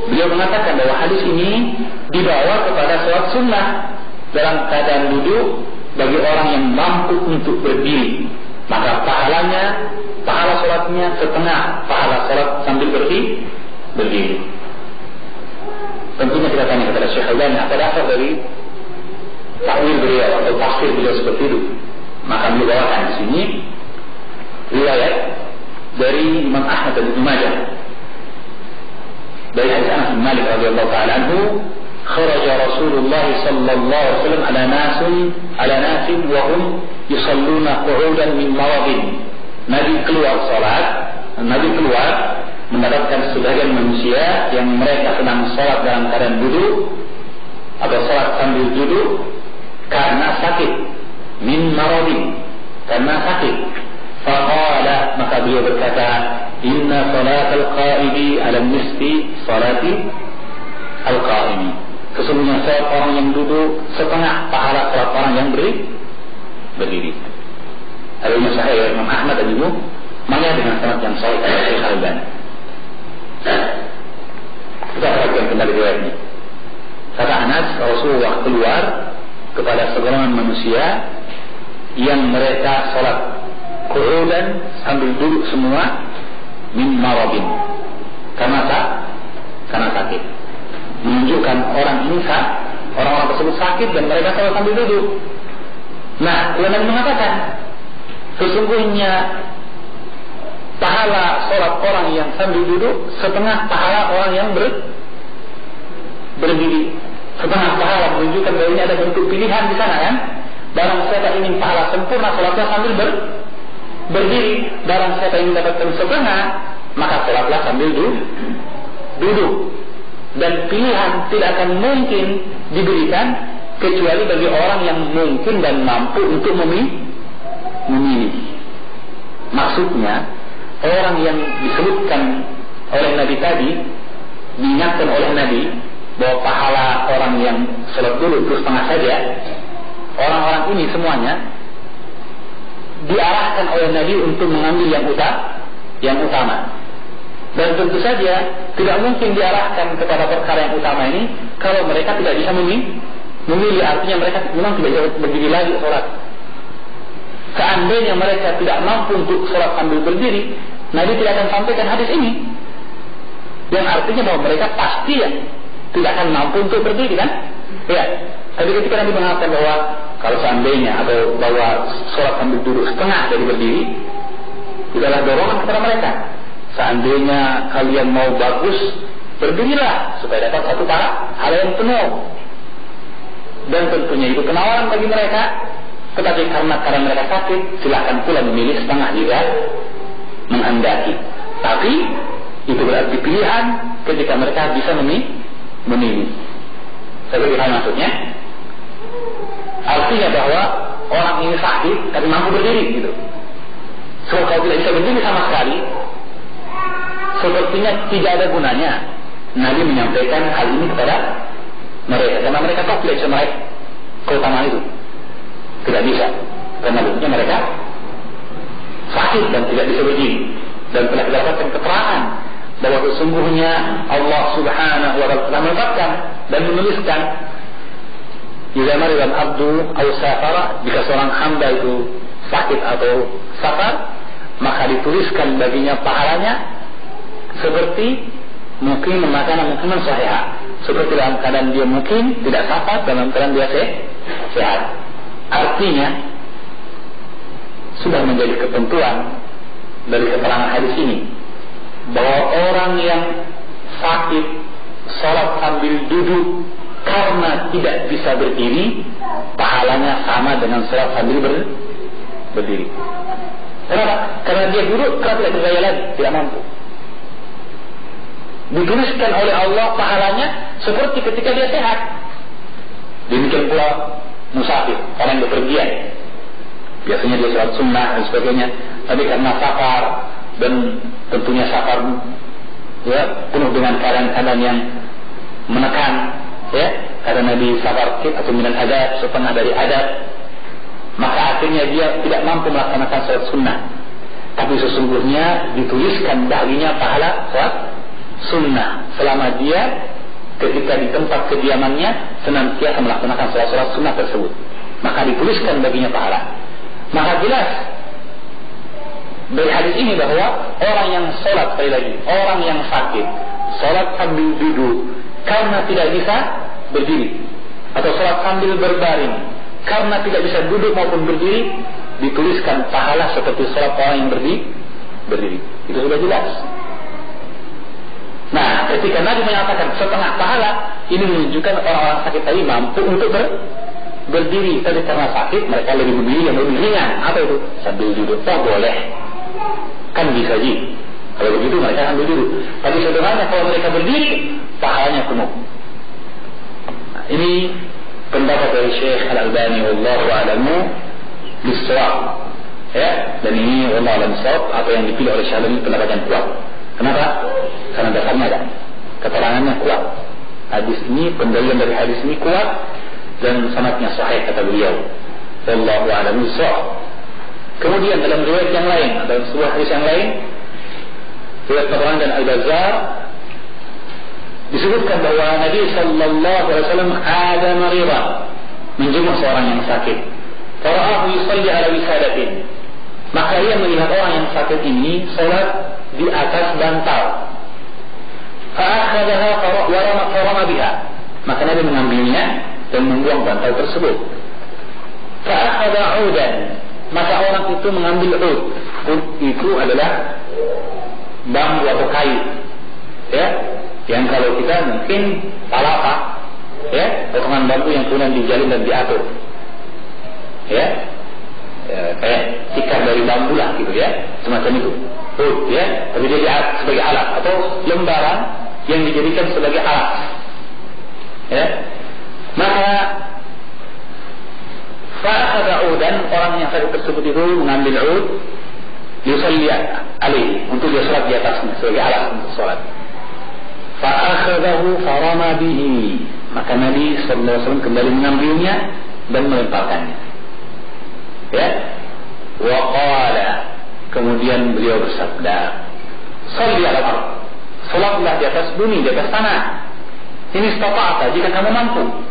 beliau mengatakan bahwa hadis ini dibawa kepada sholat sunnah dalam keadaan duduk bagi orang yang mampu untuk berdiri, maka pahala sholatnya setengah pahala sholat sambil berdiri. Tentunya kita tanya kepada Syekh Al-Albani apa dasar dari takwil beliau atau tafsir beliau seperti itu. Maka beliau bawakan di sini riwayat dari Imam Ahmad dan Ibnu Majah dari hadis Anas bin Malik radhiyallahu ta'ala anhu, kharaja Rasulullah sallallahu alaihi wasallam ala nasin wa hum yusalluna qu'udan min mawadin. Nabi keluar mendapatkan sebagian manusia yang mereka sedang salat dalam keadaan duduk atau salat sambil duduk karena sakit, min maradin, karena sakit. Faqala, maka beliau berkata, inna salatal qa'idi ala nisfi salati al-qa'imi. Sesungguhnya salat orang yang duduk setengah pahala salat orang yang berdiri. Hadis sahih Imam Ahmad dan Ibnu Majah dengan sanad yang sahih dari Syekh Al-Albani. Kita perhatikan kembali riwayat ini. Kata Anas, Rasulullah keluar kepada segolongan manusia yang mereka salat qu'udan sambil duduk semua, min maradin, karena sakit. Menunjukkan orang ini orang-orang tersebut sakit dan mereka salat sambil duduk. Nah, Nabi mengatakan sesungguhnya pahala sholat orang yang sambil duduk setengah pahala orang yang berdiri. Setengah pahala menunjukkan bahwa ini ada bentuk pilihan di sana, kan? Barang siapa ingin pahala sempurna sholatnya sambil berdiri. Barang siapa ingin mendapatkan setengah, maka sholatlah sambil duduk. Dan pilihan tidak akan mungkin diberikan kecuali bagi orang yang mungkin dan mampu untuk memilih. Maksudnya, orang yang disebutkan oleh Nabi tadi, diingatkan oleh Nabi bahwa pahala orang yang salat dulu itu setengah saja, orang-orang ini semuanya diarahkan oleh Nabi untuk mengambil yang utama. Dan tentu saja tidak mungkin diarahkan kepada perkara yang utama ini kalau mereka tidak bisa memilih. Artinya mereka memang tidak bisa berdiri lagi sholat. Seandainya mereka tidak mampu untuk sholat sambil berdiri, Nabi tidak akan sampaikan hadis ini. Yang artinya bahwa mereka pasti tidak akan mampu untuk berdiri, kan? Ya. Tapi ketika Nabi mengatakan bahwa kalau seandainya atau bahwa sholat sambil duduk setengah dari berdiri, tidaklah dorongan kepada mereka. Seandainya kalian mau bagus, berdirilah supaya dapat satu hal yang penuh. Dan tentunya itu penawaran bagi mereka. Tetapi karena mereka sakit, silakan pula memilih setengah jika menghendaki. Tapi itu berarti pilihan ketika mereka bisa memilih. Saya paham maksudnya. Artinya bahwa orang ini sakit tapi mampu berdiri, gitu. So kalau tidak bisa berdiri sama sekali, sepertinya tidak ada gunanya Nabi menyampaikan hal ini kepada mereka, karena mereka tahu tidak bisa meraih keutamaan itu. Tidak bisa, karena buktinya mereka sakit dan tidak bisa berdiri. Dan telah didapatkan keterangan bahwa sesungguhnya Allah Subhanahu wa Ta'ala telah menetapkan dan menuliskan, jika maridan abdu atau safara, jika seorang hamba itu sakit atau safar, maka dituliskan baginya pahalanya seperti mungkin memakan mungkinan sahih, seperti dalam keadaan dia mungkin tidak safar, dalam keadaan dia sehat. Artinya sudah menjadi ketentuan dari keterangan hadis ini bahwa orang yang sakit salat sambil duduk karena tidak bisa berdiri, pahalanya sama dengan salat sambil berdiri. Kenapa? Karena dia duduk, karena tidak berdaya lagi, tidak mampu. dituliskan oleh Allah pahalanya seperti ketika dia sehat. Demikian pula musafir, orang yang bepergian. Biasanya dia sholat sunnah dan sebagainya, tapi karena safar dan tentunya safar ya penuh dengan keadaan-keadaan yang menekan, ya karena Nabi safar atau minal adab, setengah dari adab, maka akhirnya dia tidak mampu melaksanakan sholat sunnah. Tapi sesungguhnya dituliskan baginya pahala sholat sunnah selama dia ketika di tempat kediamannya senantiasa melaksanakan sholat sunnah tersebut, maka dituliskan baginya pahala. Maka jelas dari hadis ini bahwa orang yang sholat, sekali lagi, orang yang sakit sholat sambil duduk karena tidak bisa berdiri, atau sholat sambil berbaring karena tidak bisa duduk maupun berdiri, dituliskan pahala seperti sholat orang yang berdiri. Itu sudah jelas. Nah, ketika Nabi menyatakan setengah pahala, ini menunjukkan orang-orang sakit tadi mampu untuk berdiri. Tapi karena sakit, mereka lebih memilih yang lebih ringan. Apa itu? Sambil duduk. Oh, boleh. Kan bisa ji. Kalau begitu mereka sambil duduk. Tapi sebenarnya kalau mereka berdiri, pahalanya penuh. Nah, ini pendapat dari Syekh Al-Albani wallahu a'lamu bis-shawab. Ya, dan ini wallahu a'lam bis-shawab, apa yang dipilih oleh Syekh ini pendapat yang kuat. Kenapa? Karena dasarnya ada, keterangannya kuat. Hadis ini, pendalilan dari hadis ini kuat dan sanadnya sahih kata beliau. Wallahu a'lam bis-shawab. Kemudian dalam riwayat yang lain, dalam sebuah hadis yang lain, riwayat Tabrani dan Al-Bazzar, disebutkan bahwa Nabi sallallahu alaihi wasallam ada maridah, menjenguk seorang yang sakit. Fara'ahu yusalli ala wisadatin. Maka ia melihat orang yang sakit ini salat di atas bantal. Fa'akhadaha warama biha. Maka Nabi mengambilnya dan membuang bantal tersebut. Fa'akhadha 'udan. Maka orang itu mengambil 'ud. 'Ud itu adalah bambu atau kayu. Ya, yang kalau kita mungkin palapa, ya, potongan bambu yang kemudian dijalin dan diatur, ya, kayak tikar dari bambu lah gitu ya, semacam itu, ya, tapi dia diatur sebagai alat atau lembaran yang dijadikan sebagai alat, ya. Maka fa'ada'udan, orang yang sakit tersebut itu mengambil ud, yusalli alaihi, untuk dia sholat di atasnya sebagai alat untuk sholat. Fa'akhadahu farama bihi. Maka Nabi sallallahu alaihi wasallam kembali mengambilnya dan melemparkannya. Ya. Wa qala, kemudian beliau bersabda, "Shalli 'ala al-ard." Salatlah di atas bumi, di atas tanah. Ini istata'ata, jika kamu mampu.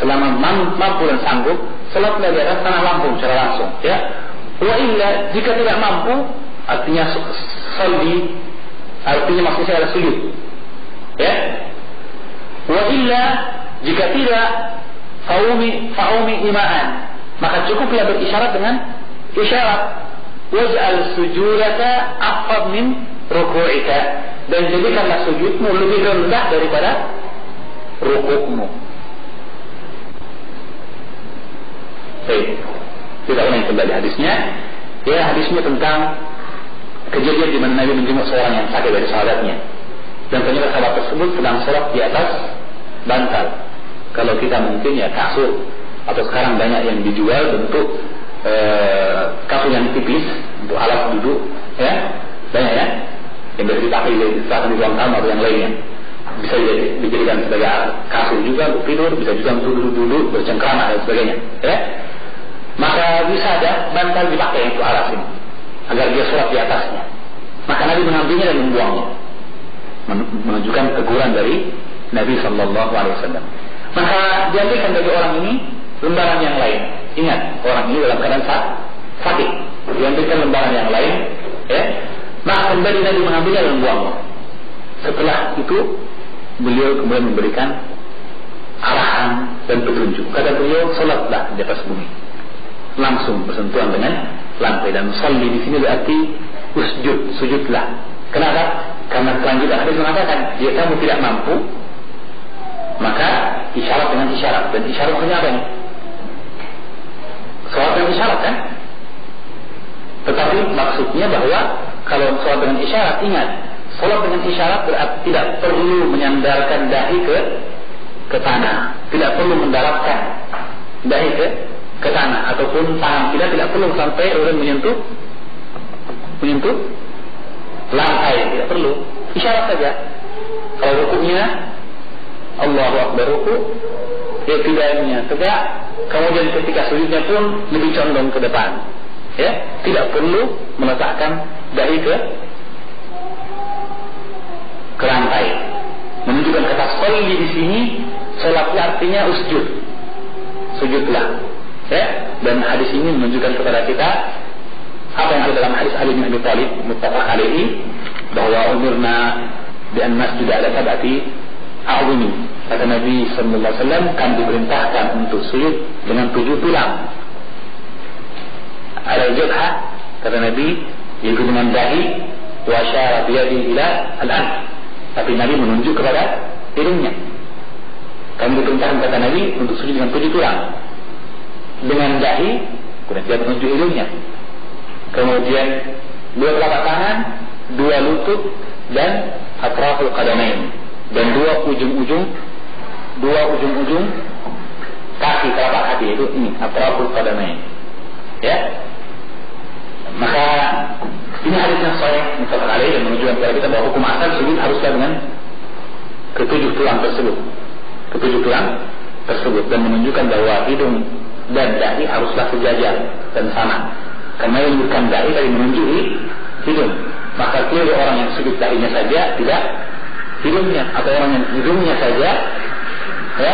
Selama mampu dan sanggup, salatlah di atas tanah langsung secara langsung, ya. Wa illa, jika tidak mampu, artinya shalli, artinya maksudnya adalah sujud. Ya. Wa illa, jika tidak, fa'umi ima'an, maka cukuplah berisyarat dengan isyarat. Waj'al sujudaka aqrab min ruku'ika, dan jadikanlah sujudmu lebih rendah daripada rukukmu. Baik, kita ulangi kembali hadisnya. Ya, hadisnya tentang kejadian di mana Nabi menjenguk seorang yang sakit dari sahabatnya. Dan ternyata sahabat tersebut sedang sholat di atas bantal. Kalau kita mungkin ya kasur, atau sekarang banyak yang dijual bentuk kasur yang tipis untuk alat duduk, ya banyak ya, yang bisa dipakai di ruang tamu atau yang lainnya. Bisa dijadikan sebagai kasur juga untuk tidur, bisa juga untuk duduk bercengkrama dan sebagainya. Ya, maka bisa ada bantal dipakai untuk alat ini agar dia sholat di atasnya. Maka Nabi mengambilnya dan membuangnya, menunjukkan teguran dari Nabi sallallahu alaihi wasallam. Maka diambilkan bagi orang ini lembaran yang lain. Ingat, orang ini dalam keadaan sakit. Diambilkan lembaran yang lain, ya. Maka kembali Nabi mengambilnya dan membuangnya. Setelah itu beliau kemudian memberikan arahan dan petunjuk. Kata beliau, salatlah di atas bumi, langsung bersentuhan dengan lantai. Dan sholli di sini berarti usjud, sujudlah. Kenapa? Karena kelanjutan hadis mengatakan, jika kamu tidak mampu, maka isyarat dengan isyarat. Dan isyarat maksudnya apa ini? Sholat dengan isyarat kan? Tetapi maksudnya bahwa kalau sholat dengan isyarat, ingat, Salat dengan isyarat berarti tidak perlu menyandarkan dahi ke tanah, tidak perlu mendaratkan dahi ke tanah ataupun tangan kita tidak perlu sampai menyentuh lantai, tidak perlu. Isyarat saja. Kalau rukuknya Allahu Akbar, rukuk, tidaknya tegak, kemudian ketika sujudnya pun lebih condong ke depan. Ya, tidak perlu meletakkan dahi ke lantai. Menunjukkan kata sholli di sini, salatnya artinya usjud, sujudlah. Ya, dan hadis ini menunjukkan kepada kita apa yang ada dalam hadis Ali bin Abi Thalib muttafaq alaihi, bahwa umirna bi an nasjuda ala sab'ati a'zumi. Kata Nabi sallallahu alaihi wasallam, kan diperintahkan untuk sujud dengan 7 tulang. Al-jabha, kata Nabi, yaitu dengan dahi, wa syara biyadi ila al-anf. Tapi Nabi menunjuk kepada hidungnya. Kami diperintahkan, kata Nabi, untuk sujud dengan 7 tulang. Dengan dahi, kemudian dia menunjuk hidungnya. Kemudian 2 telapak tangan, 2 lutut, dan atraful qadamain, dan 2 ujung-ujung kaki, telapak kaki, itu ini atraful qadamain. Ya. Maka ini hadisnya sahih muttafaq alaih dan menunjukkan kepada kita bahwa hukum asal sujud haruslah dengan ke-7 tulang tersebut, dan menunjukkan bahwa hidung dan dahi haruslah sejajar dan sama. Karena yang bukan dahi tadi menunjuki hidung, maka keliru orang yang sujud dahinya saja, tidak hidungnya, atau orang yang hidungnya saja, ya,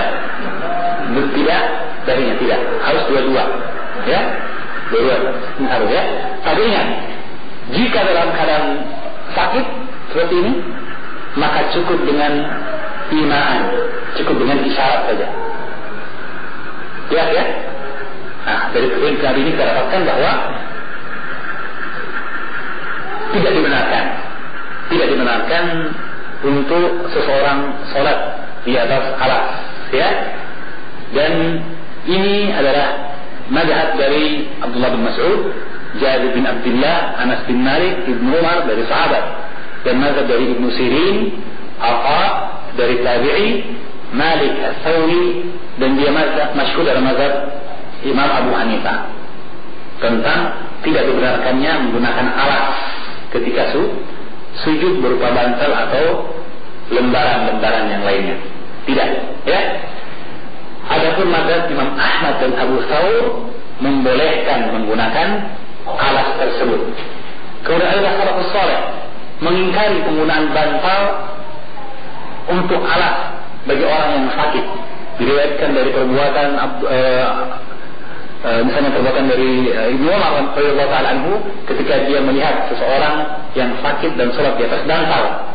tidak dahinya, tidak, harus dua-dua, ya, dua-dua harus, ya. Tapi ingat, jika dalam keadaan sakit seperti ini, maka cukup dengan imaan, cukup dengan isyarat saja. Ya. Nah, dari perintah ini kita dapatkan bahwa tidak dibenarkan untuk seseorang sholat di atas alas, ya. Dan ini adalah mazhab dari Abdullah bin Mas'ud, Jabir bin Abdullah, Anas bin Malik, Ibnu Umar dari sahabat, dan mazhab dari Ibnu Sirin, Atha dari tabi'i, Malik As-Sawri, dan dia masyhur dalam mazhab Imam Abu Hanifah tentang tidak dibenarkannya menggunakan alas ketika sujud berupa bantal atau lembaran-lembaran yang lainnya. Tidak, ya. Adapun mazhab Imam Ahmad dan Abu Thawr membolehkan menggunakan alas tersebut. Kemudian ada salafus saleh mengingkari penggunaan bantal untuk alas bagi orang yang sakit. Diriwayatkan dari perbuatan misalnya perbuatan dari Ibnu Umar radhiyallahu ta'ala anhu, ketika dia melihat seseorang yang sakit dan sholat di atas bantal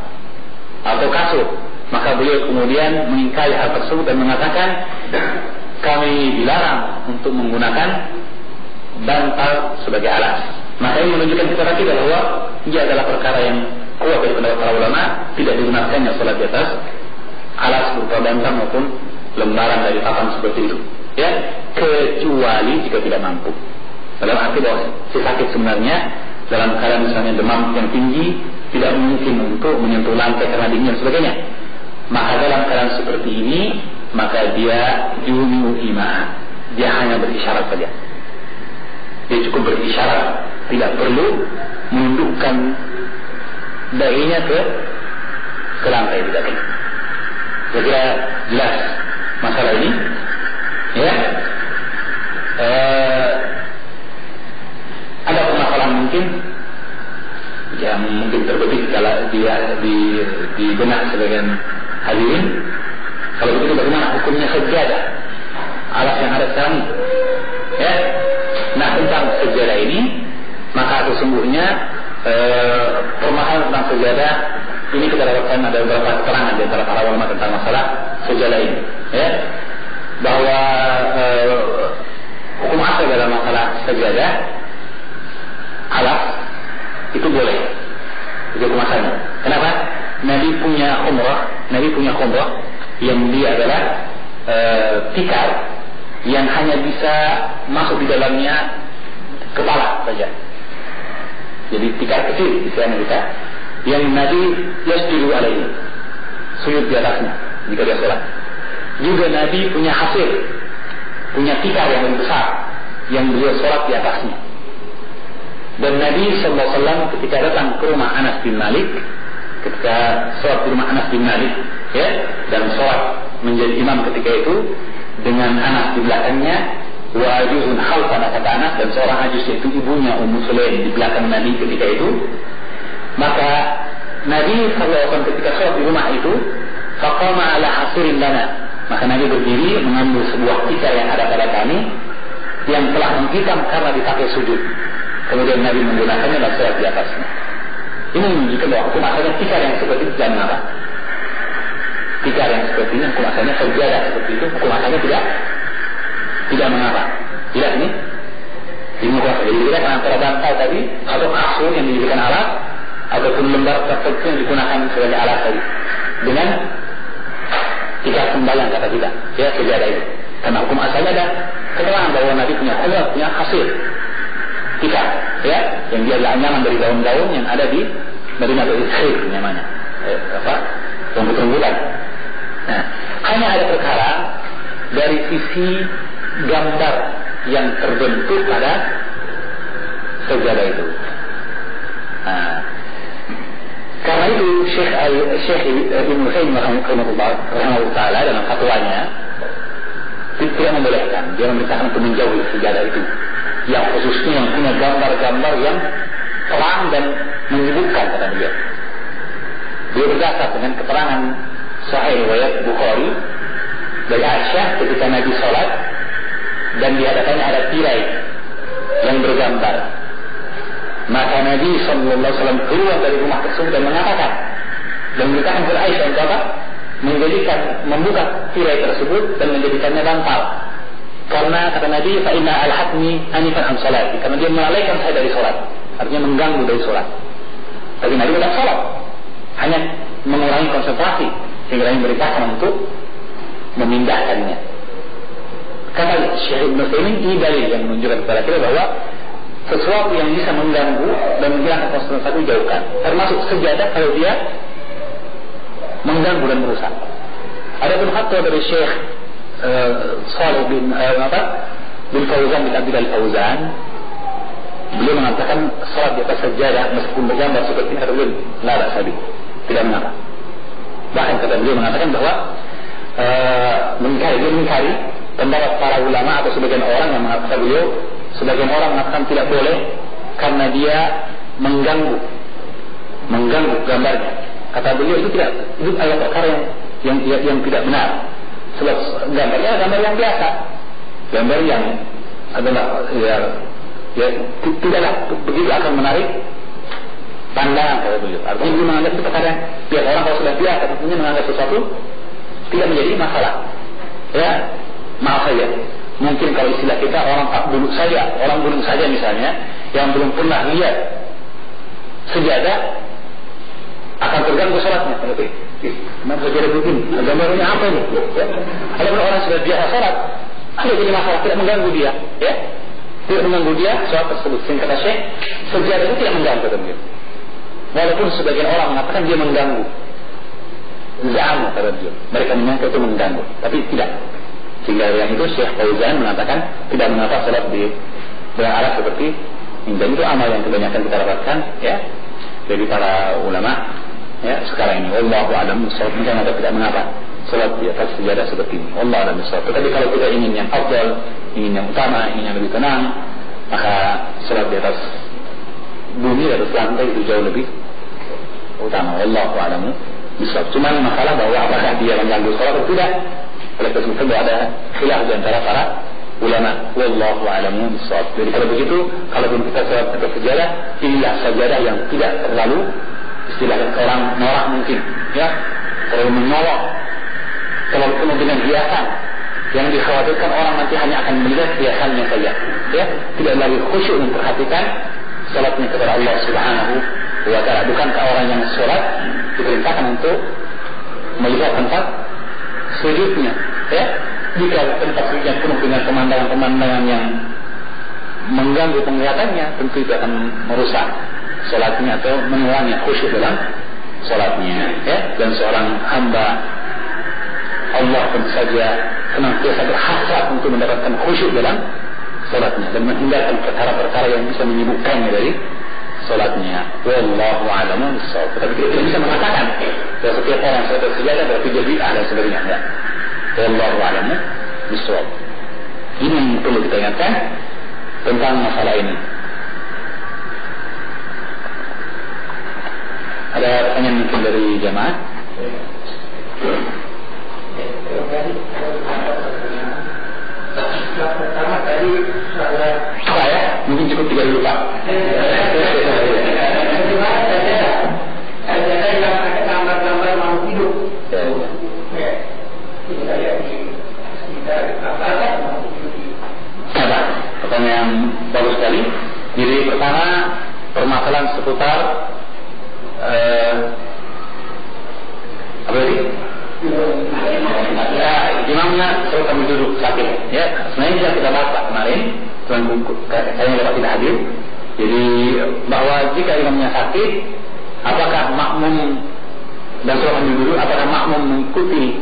atau kasur, maka beliau kemudian mengingkari hal tersebut dan mengatakan, kami dilarang untuk menggunakan bantal sebagai alas. Maka ini menunjukkan kepada kita bahwa ia adalah perkara yang kuat dari pendapat para ulama, tidak digunakannya sholat di atas alas berupa bantal maupun lembaran dari papan seperti itu, ya, kecuali jika tidak mampu. Dalam arti bahwa si sakit sebenarnya dalam keadaan misalnya demam yang tinggi, tidak mungkin untuk menyentuh lantai karena dingin dan sebagainya. Maka dalam keadaan seperti ini, maka dia yumiu ima, dia hanya berisyarat saja. Dia cukup berisyarat, tidak perlu menundukkan dahinya ke lantai, tidak perlu. Kira-kira jelas masalah ini, ya. Ada permasalahan mungkin yang mungkin terbetik kalau di benak sebagian hadirin. Kalau begitu bagaimana hukumnya sajadah, alas yang ada sekarang, ya. Nah, tentang sajadah ini, maka sesungguhnya permasalahan tentang sajadah ini kita dapatkan ada beberapa keterangan di antara para ulama tentang masalah sajadah ini, ya. Bahwa hukum asal dalam masalah sajadah alas itu boleh, itu hukum asalnya. Kenapa? Nabi punya khumrah yang dia adalah tikar yang hanya bisa masuk di dalamnya kepala saja. Jadi tikar kecil istilahnya kita, yang Nabi yasjudu alaihi, sujud di atasnya jika dia sholat. Juga Nabi punya hasir, punya tikar yang lebih besar yang beliau sholat di atasnya. Dan Nabi SAW ketika datang ke rumah Anas bin Malik, ketika sholat di rumah Anas bin Malik, ya, dan sholat menjadi imam ketika itu dengan Anas di belakangnya, wa ajuzun khalfana kata Anas, dan seorang ajuz yaitu ibunya Ummu Sulaim di belakang Nabi ketika itu. Maka Nabi SAW ketika sholat di rumah itu, faqama ala hasirin lana, maka Nabi berdiri mengambil sebuah tikar yang ada pada kami yang telah menghitam karena dipakai sujud. Kemudian Nabi menggunakannya dan sholat di atasnya. Ini menunjukkan bahwa hukum asalnya tikar yang seperti itu tidak mengapa. Tikar yang seperti ini hukum asalnya, sajadah seperti itu hukum asalnya tidak mengapa. Tidak ini hukum asalnya. Jadi kita antara bantal tadi atau kasur yang dijadikan alat ataupun lembar tertentu yang digunakan sebagai alat tadi dengan tikar sembahyang kata kita, ya, sajadah itu. Karena hukum asalnya ada keterangan bahwa Nabi punya hasil tikar, ya, yang dia adalah anyaman dari daun-daun yang ada di Madinah Al-Khair namanya, rumput-rumputan. Nah, hanya ada perkara dari sisi gambar yang terbentuk pada sajadah itu. Nah, karena itu Syekh Ibnu Taimiyah rahimahullah taala dalam fatwanya tidak membolehkan, dia memerintahkan untuk menjauhi sajadah itu, yang khususnya yang punya gambar-gambar yang terang dan menyibukkan kata dia. Dia berdasar dengan keterangan Sahih riwayat Bukhari dari Aisyah ketika Nabi sholat dan di hadapannya ada tirai yang bergambar. Maka Nabi SAW keluar dari rumah tersebut dan mengatakan dan memberitakan kepada Aisyah untuk apa? Membuka tirai tersebut dan menjadikannya bantal. Karena kata Nabi, fa inna alhatni anifan an salati, karena dia melalaikan saya dari sholat, artinya mengganggu dari sholat. Tapi Nabi tidak sholat, hanya mengurangi konsentrasi, sehingga Nabi memerintahkan untuk memindahkannya. Kata Syekh Ibnu Taimiyah, ini dalil yang menunjukkan kepada kita bahwa sesuatu yang bisa mengganggu dan menghilangkan konsentrasi jauhkan, termasuk sejadah kalau dia mengganggu dan merusak. Ada pun fatwa dari Syekh Shalih bin Fauzan bin Abdul Fauzan, beliau mengatakan salat di atas sajadah meskipun bergambar seperti ini, kata beliau tidak sabi, tidak mengapa. Bahkan kata beliau mengatakan bahwa mengingkari pendapat para ulama atau sebagian orang yang mengatakan beliau, sebagian orang mengatakan tidak boleh karena dia mengganggu gambarnya. Kata beliau itu adalah perkara yang tidak benar. Sebab gambarnya gambar yang biasa, gambar yang adalah tidaklah begitu akan menarik pandangan kata beliau. Artinya dia menganggap itu perkara biar orang kalau sudah biasa tentunya menganggap sesuatu tidak menjadi masalah. Ya, maaf saja. Mungkin kalau istilah kita orang gunung saja misalnya yang belum pernah lihat sejadah akan terganggu sholatnya. Kenapa sajadah begini? Gambarnya apa ini? Ya. Ada orang sudah biasa sholat, ada jadi masalah, tidak mengganggu dia, ya, tidak mengganggu dia sholat tersebut. Sehingga kata Syekh, sejadah itu tidak mengganggu kata beliau. Walaupun sebagian orang mengatakan dia mengganggu, za'amu kata beliau, mereka menyangka itu mengganggu, tapi tidak. Sehingga yang itu Syekh Fauzan mengatakan tidak mengapa sholat dengan alat seperti ini. Dan itu amal yang kebanyakan kita dapatkan, ya, dari para ulama, ya, sekarang ini. Wallahu a'lam bishawab. Mungkin ada tidak mengapa sholat di atas sejadah seperti ini. Wallahu a'lam bishawab. Tetapi kalau kita ingin yang afdal, ingin yang utama, ingin yang lebih tenang, maka sholat di atas bumi, di atas lantai itu jauh lebih utama. Wallahu a'lam bishawab. Cuma masalah bahwa apakah dia mengganggu sholat atau tidak, oleh sebab itu ada khilaf di antara para ulama. Wallahu a'lam bishawab. Jadi kalau begitu, kalau kita sholat di atas sejadah, pilihlah sejadah yang tidak terlalu istilah orang norak mungkin, ya, terlalu menyolok, terlalu penuh dengan hiasan yang dikhawatirkan orang nanti hanya akan melihat hiasannya saja, ya, tidak lagi khusyuk memperhatikan salatnya kepada Allah Subhanahu wa ta'ala. Bukankah orang yang salat diperintahkan untuk melihat tempat sujudnya, ya? Jika tempat sujudnya penuh dengan pemandangan-pemandangan yang mengganggu penglihatannya, tentu itu akan merusak sholatnya atau mengulangi khusyuk dalam sholatnya, ya. Dan seorang hamba Allah tentu saja senantiasa berhasrat untuk mendapatkan khusyuk dalam sholatnya dan menghindarkan perkara-perkara yang bisa menyibukkannya dari sholatnya. Wallahu a'lam bishawab. Tetapi kita tidak bisa mengatakan bahwa setiap orang sholat bersejadah berarti jadi bid'ah dan sebagainya. Enggak. Wallahu a'lam bishawab. Ini yang perlu kita ingatkan tentang masalah ini. Ada pertanyaan mungkin dari jamaah? Pertama tadi saya mungkin cukup 3 dulu Pak. Bagaimana saja yang ada gambar-gambar makhluk hidup. Pertanyaan yang bagus sekali. Jadi pertama permasalahan seputar apa tadi? Ya, imamnya suruh kami duduk sakit. Ya, sebenarnya bisa kita bahas kemarin, tuan buku saya dapat tidak hadir. Jadi bahwa jika imamnya sakit, apakah makmum dan suruh kami duduk, apakah makmum mengikuti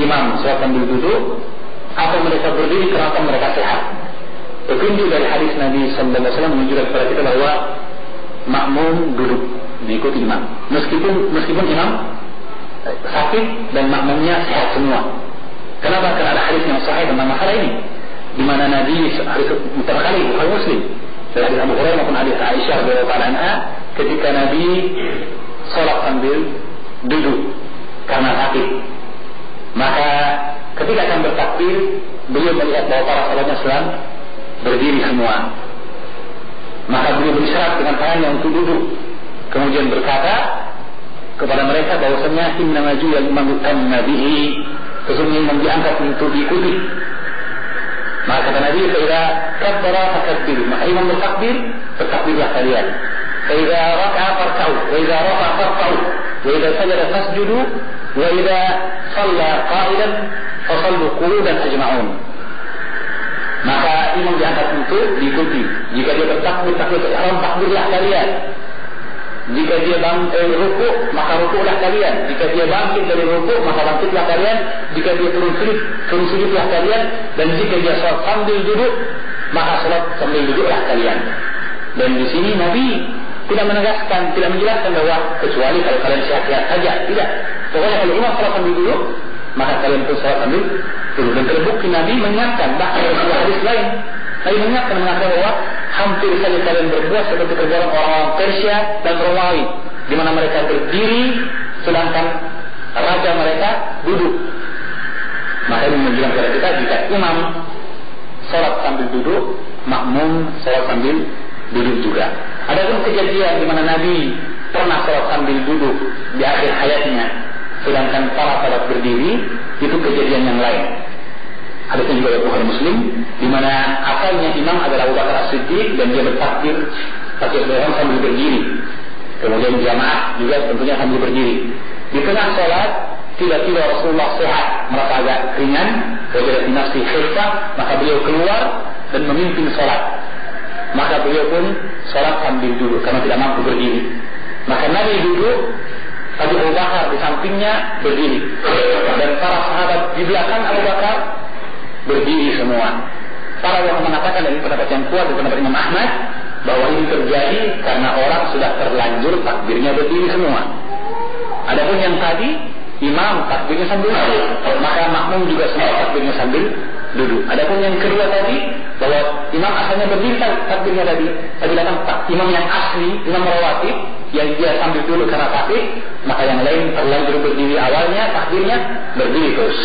imam suruh kami duduk, atau mereka berdiri kerana mereka sehat? Petunjuk dari hadis Nabi Sallallahu Alaihi Wasallam menunjukkan kepada kita bahwa makmum duduk mengikuti imam, meskipun imam sakit dan makmumnya sehat semua. Kenapa? Karena ada hadis yang sahih tentang masalah ini, di mana Nabi hadis mutakali Bukhari Muslim dari hadis Abu Hurairah maupun hadis Aisyah radhiyallahu anha, ketika Nabi sholat sambil duduk karena sakit, maka ketika akan bertakbir beliau melihat bahwa para sahabatnya sedang berdiri semua, maka beliau berisyarat dengan tangannya untuk duduk, kemudian berkata kepada mereka bahwasanya inna maju yang imamkan nabihi, sesungguhnya imam diangkat untuk diikuti. Maka kata Nabi, "Faida kabbara fakabbir." Maka imam bertakbir, bertakbirlah kalian. "Faida raka'a farka'u, wa idza rafa'a farka'u, wa idza sajada fasjudu, wa idza shalla qa'idan fasallu qu'udan ajma'un." Maka imam diangkat untuk diikuti. Jika dia bertakbir, takbirlah kalian. Jika dia rukuk, maka rukuklah kalian. Jika dia bangkit dari rukuk, maka bangkitlah kalian. Jika dia turun sujudlah kalian. Dan jika dia salat sambil duduk, maka salat sambil duduklah kalian. Dan di sini Nabi tidak menegaskan, tidak menjelaskan bahwa kecuali kalau kalian sehat-sehat saja. Tidak. Pokoknya kalau imam salat sambil duduk, maka kalian pun salat sambil duduk. Dan terbukti Nabi mengingatkan, bahkan dalam hadis lain Nabi mengingatkan mengatakan bahwa hampir saja kalian berbuat seperti perbuatan orang-orang Persia dan Romawi, di mana mereka berdiri sedangkan raja mereka duduk. Maka ini menunjukkan kepada kita, jika imam salat sambil duduk, makmum salat sambil duduk juga. Adapun kejadian di mana Nabi pernah salat sambil duduk di akhir hayatnya, sedangkan para sahabat berdiri, itu kejadian yang lain. Hadisnya juga dari Bukhari Muslim, di mana asalnya imam adalah Abu Bakar As-Siddiq dan dia bertakbir pakai orang sambil berdiri. Kemudian jamaah juga tentunya sambil berdiri. Di tengah sholat, tiba-tiba Rasulullah sehat, merasa agak ringan, wajadat nafsi khifah, maka beliau keluar dan memimpin sholat. Maka beliau pun sholat sambil duduk karena tidak mampu berdiri. Maka Nabi duduk, tapi Abu Bakar di sampingnya berdiri, dan para sahabat di belakang Abu Bakar berdiri semua. Para ulama mengatakan dari pendapat yang kuat dari pendapat Imam Ahmad bahwa ini terjadi karena orang sudah terlanjur takbirnya berdiri semua. Adapun yang tadi imam takbirnya sambil duduk, maka makmum juga semua takbirnya sambil duduk. Adapun yang kedua tadi bahwa imam asalnya berdiri takbirnya tadi, tapi datang imam yang asli, imam rawatib yang dia sambil duduk karena sakit, maka yang lain terlanjur berdiri awalnya takbirnya berdiri terus.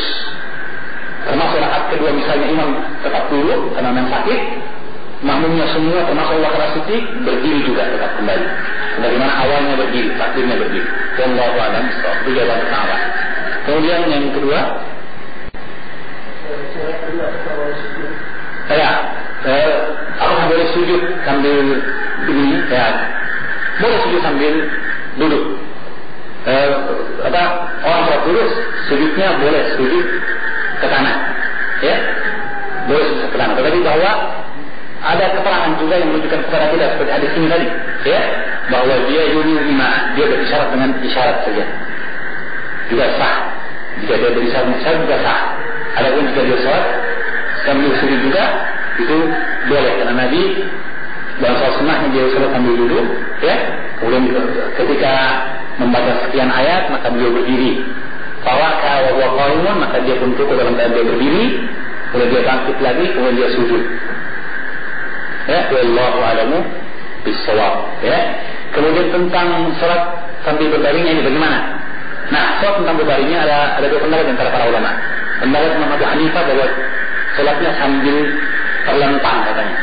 Termasuk rakaat kedua misalnya imam tetap duduk karena memang sakit, makmumnya semua termasuk Abu Bakar As-Siddiq berdiri juga tetap kembali. Bagaimana awalnya berdiri, takbirnya berdiri. Wallahu a'lam bishawab. Itu jawaban pertama. Kemudian yang kedua, apakah boleh sujud sambil begini? Ya, boleh sujud sambil duduk. Orang sholat duduk, sujudnya boleh sujud ke kanan, ya, boleh sujud ke kanan. Tetapi bahwa ada keterangan juga yang menunjukkan kepada kita seperti hadis ini tadi, ya, bahwa dia yunima, dia berisyarat dengan isyarat saja, juga sah. Jika dia berisyarat dengan isyarat juga sah. Adapun jika dia sholat sambil sujud juga, itu boleh, karena Nabi dalam sholat sunnahnya dia sholat sambil duduk, ya. Kemudian ketika membaca sekian ayat maka beliau berdiri. Fawaka wa huwa qaimun, maka dia pun cukup dalam keadaan dia berdiri, kemudian dia bangkit lagi, kemudian dia sujud. Ya, wallahu a'lamu bis-shawab. Ya. Kemudian tentang sholat sambil berbaringnya ini bagaimana? Nah, sholat tentang berbaringnya ada dua pendapat antara para ulama. Pendapat Imam Abu Hanifah bahwa sholatnya sambil terlentang katanya.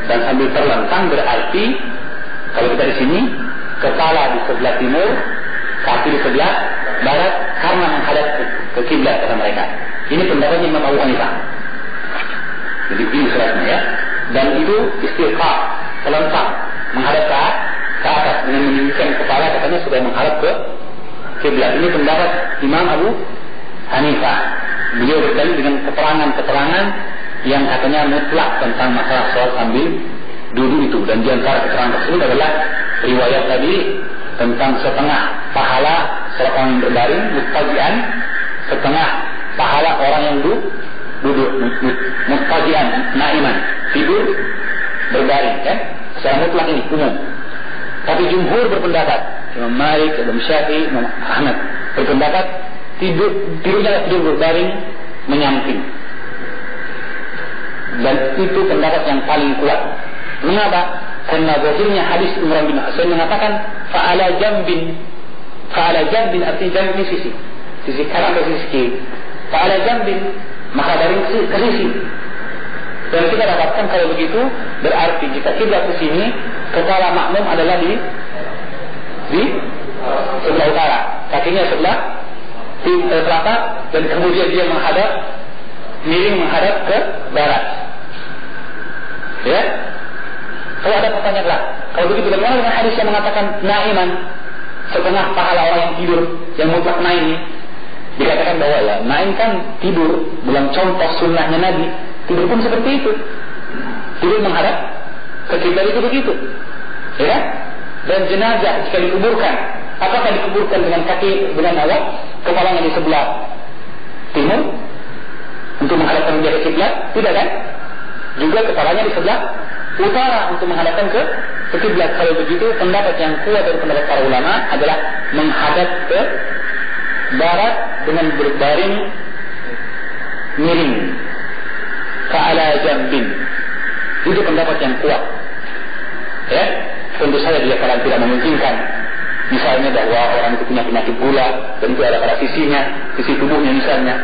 Dan sambil terlentang berarti kalau kita di sini, kepala di sebelah timur, kaki di sebelah barat, karena menghadap ke kiblat kata mereka. Ini pendapatnya Imam Abu Hanifah. Jadi begini sholatnya ya. Dan itu istirqa, terlentang, menghadap ke atas dengan meninggikan kepala, katanya sudah menghadap ke kiblat. Ini pendapat Imam Abu Hanifah. Beliau berdalil dengan keterangan-keterangan yang katanya mutlak tentang masalah sholat sambil duduk itu. Dan di antara keterangan tersebut adalah riwayat tadi tentang setengah pahala sholat yang berbaring, mustajian, setengah pahala orang yang duduk, mustajian, naiman, tidur berbaring, kan? Secara mutlak ini umum. Tapi jumhur berpendapat, Imam Malik, Imam Syafi'i, Imam Ahmad berpendapat tidurnya tidur berbaring menyamping. Dan itu pendapat yang paling kuat. Mengapa? Karena zahirnya hadis Imran bin Husain mengatakan fa'ala jambin. Fa'ala jambin artinya jambin sisi kanan atau sisi kiri. Fa'ala jambin, maka baring ke sisi. Dan kita dapatkan kalau begitu berarti jika kiblat ke sini, kepala makmum adalah di sebelah utara, kakinya sebelah selatan, dan kemudian dia miring menghadap ke barat. Ya. Kalau ada pertanyaan, kalau begitu bagaimana dengan hadis yang mengatakan naiman, setengah pahala orang yang tidur, yang mutlak naim ini? Dikatakan bahwa ya, naim kan tidur, dalam contoh sunnahnya Nabi, tidur pun seperti itu. Tidur menghadap ke kiblat itu begitu. Ya. Dan jenazah jika dikuburkan, apakah dikuburkan dengan kaki, dengan kepalanya di sebelah timur untuk menghadapkan dia ke kiblat? Tidak kan? Juga kepalanya di sebelah utara untuk menghadapkan ke kiblat. Kalau begitu, pendapat yang kuat dari pendapat para ulama adalah menghadap ke barat dengan berbaring miring, ka'ala jambin. Itu pendapat yang kuat. Ya, tentu saja dia kalau tidak memungkinkan, misalnya bahwa orang itu punya penyakit gula dan itu ada pada sisi tubuhnya misalnya,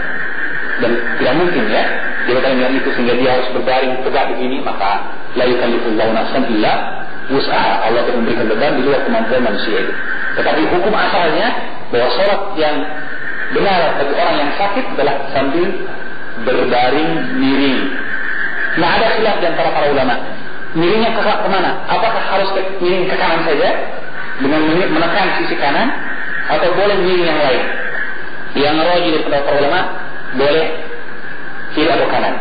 dan tidak mungkin ya dia berkali itu sehingga dia harus berbaring tegak begini, maka la yukallifullahu nafsan illa wus'aha. Allah tidak memberikan beban di luar kemampuan manusia itu. Tetapi hukum asalnya bahwa sholat yang benar bagi orang yang sakit adalah sambil berbaring miring. Nah, ada khilaf di antara para ulama. Miringnya ke mana? Apakah harus miring ke kanan saja dengan menekan sisi kanan, atau boleh miring yang lain? Yang rajih dari para ulama boleh kiri atau kanan.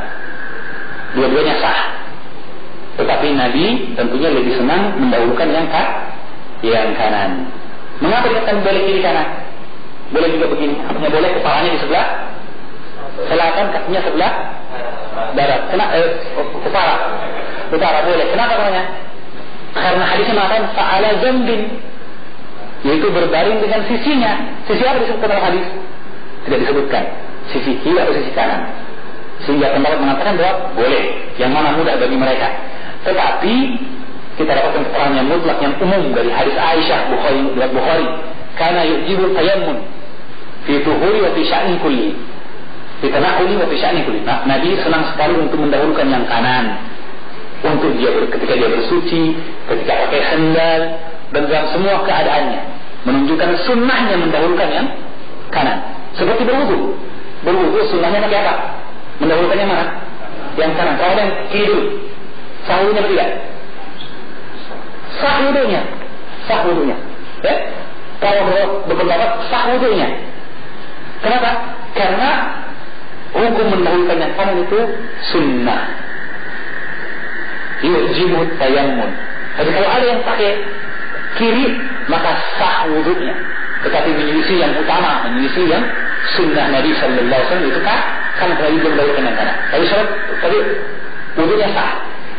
Dua-duanya sah. Tetapi Nabi tentunya lebih senang mendahulukan yang kanan. Mengapa dikatakan boleh kiri kanan? Boleh juga begini. Artinya boleh kepalanya di sebelah selatan, kakinya sebelah barat. Kepala utara boleh. Kenapa namanya? Karena hadisnya mengatakan fa'ala jambin, yaitu berbaring dengan sisinya. Sisi apa disebutkan dalam hadis? Tidak disebutkan. Sisi kiri atau sisi kanan. Sehingga pendapat mengatakan bahwa boleh, yang mana mudah bagi mereka. Tetapi kita dapatkan keterangan yang mutlak yang umum dari hadis Aisyah Bukhari, karena yujibu tayammum fi tuhuri wa fi sya'ni kulli, fi tanahuli wa fi sya'ni kulli. Nah, Nabi senang sekali untuk mendahulukan yang kanan, untuk dia ketika dia bersuci, ketika pakai sandal, dan dalam semua keadaannya, menunjukkan sunnahnya mendahulukan yang kanan. Seperti berwudu sunnahnya pakai apa? Mendahulukannya mana? Yang kanan. Kalau yang kiri dulu, sah wudunya tidak? Sah wudunya. Ya? Kalau berpendapat sah wudunya. Kenapa? Karena hukum mendahulukan yang kanan itu sunnah. Yujibu tayammum. Tapi kalau ada yang pakai kiri, maka sah wudunya. Tetapi menyelisih yang utama, menyelisih yang sunnah Nabi Sallallahu Alaihi Wasallam itu kan terlalu jauh dengan kanan. Tapi wudunya sah.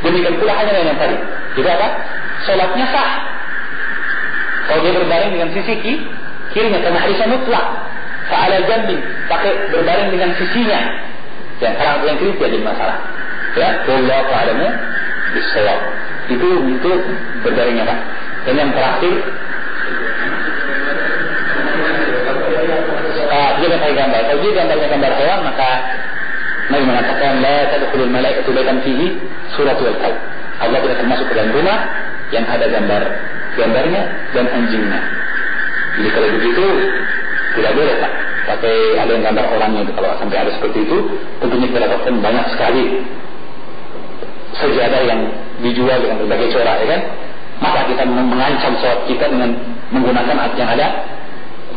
Demikian pula hanya yang tadi. Jadi apa? Salatnya sah. Kalau dia berbaring dengan sisi kirinya, karena hadisnya mutlak. Fa'ala jambi, pakai berbaring dengan sisinya. Yang kiri tidak jadi masalah. Ya, wallahu a'lamu bis-shawab. Itu untuk berbaringnya, Pak. Dan yang terakhir, dia pakai gambar. Kalau dia gambarnya gambar hewan, maka Nabi mengatakan la tadkhulul malaikatu baitan fihi suratul kalb. Allah tidak termasuk ke dalam rumah yang ada gambarnya dan anjingnya. Jadi kalau begitu tidak boleh, Pak, pakai ada yang gambar orangnya itu. Kalau sampai ada seperti itu, tentunya kita dapatkan banyak sekali sajadah yang dijual dengan berbagai corak, ya kan? Maka kita mengancam sholat kita dengan menggunakan yang ada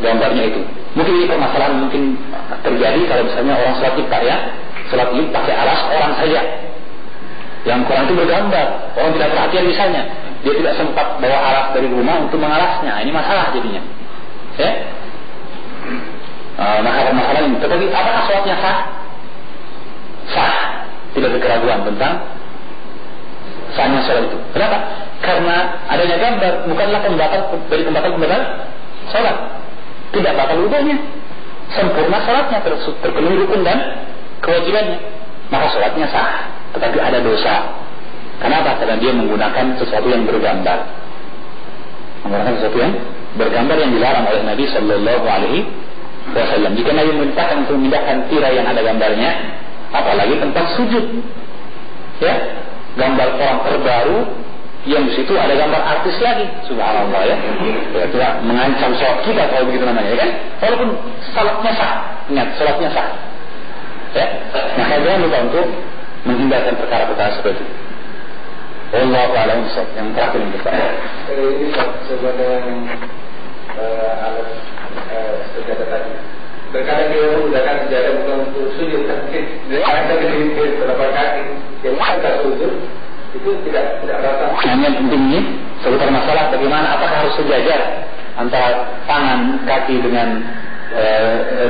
gambarnya itu. Mungkin ini permasalahan mungkin terjadi kalau misalnya orang sholat Id, Pak, ya. Sholat Id pakai alas orang saja. Yang Quran itu bergambar, orang tidak perhatian misalnya, dia tidak sempat bawa alas dari rumah untuk mengalasnya. Ini masalah jadinya, ya. Maka permasalahan ini. Tetapi apakah sholatnya sah? Sah, tidak ada keraguan tentang sahnya sholat itu. Kenapa? Karena adanya gambar bukanlah pembatal sholat. Tidak batal wudunya, sempurna sholatnya, terpenuhi rukun dan kewajibannya, maka sholatnya sah. Tetapi ada dosa. Kenapa? Karena dia menggunakan sesuatu yang bergambar, yang dilarang oleh Nabi Sallallahu Alaihi Wasallam. Jika Nabi memerintahkan untuk memindahkan tirai yang ada gambarnya, apalagi tempat sujud, ya, gambar orang terbaru yang di situ ada gambar artis lagi, subhanallah, ya. Itu mengancam sholat kita kalau begitu namanya, ya kan? Walaupun salatnya sah, ingat salatnya sah, ya. Maka jangan lupa untuk menghindarkan perkara-perkara seperti itu. Wallahu a'lam bishawab. Yang terakhir untuk saya. Ini sebenarnya alat sejadah tadi. Berkali dia menggunakan sejadah bukan untuk sujud, tapi ada di beberapa kaki yang tidak sujud. Itu tidak rata. Yang penting ini seputar masalah bagaimana, apakah harus sejajar antara tangan kaki dengan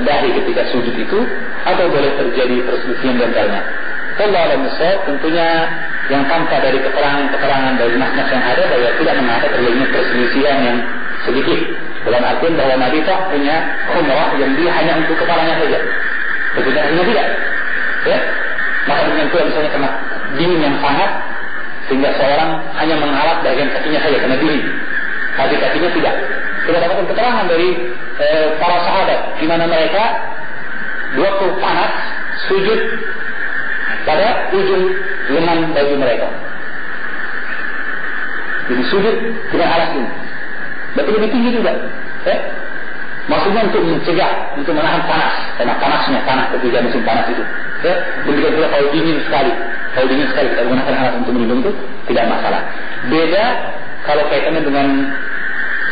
dahi ketika sujud itu, atau boleh terjadi perselisihan di antaranya. Kalau dalam Islam tentunya yang tampak dari keterangan dari nas-nas yang ada bahwa tidak mengapa terjadinya perselisihan yang sedikit. Dalam artian bahwa Nabi tak punya khumrah yang dia hanya untuk kepalanya saja. Sebenarnya tidak. Ya? Maka dengan itu misalnya kena dingin yang sangat, sehingga seorang hanya mengalat bagian kakinya saja karena dingin, tapi kakinya tidak. Kita dapatkan keterangan dari para sahabat di mana mereka waktu panas sujud pada ujung lengan baju mereka. Jadi sujud dengan alas ini. Berarti lebih tinggi juga. Maksudnya untuk mencegah, untuk menahan panas, karena panasnya tanah ketika musim panas itu. Demikian pula kalau dingin sekali kita gunakan alat untuk melindungi itu tidak masalah. Beda kalau kaitannya dengan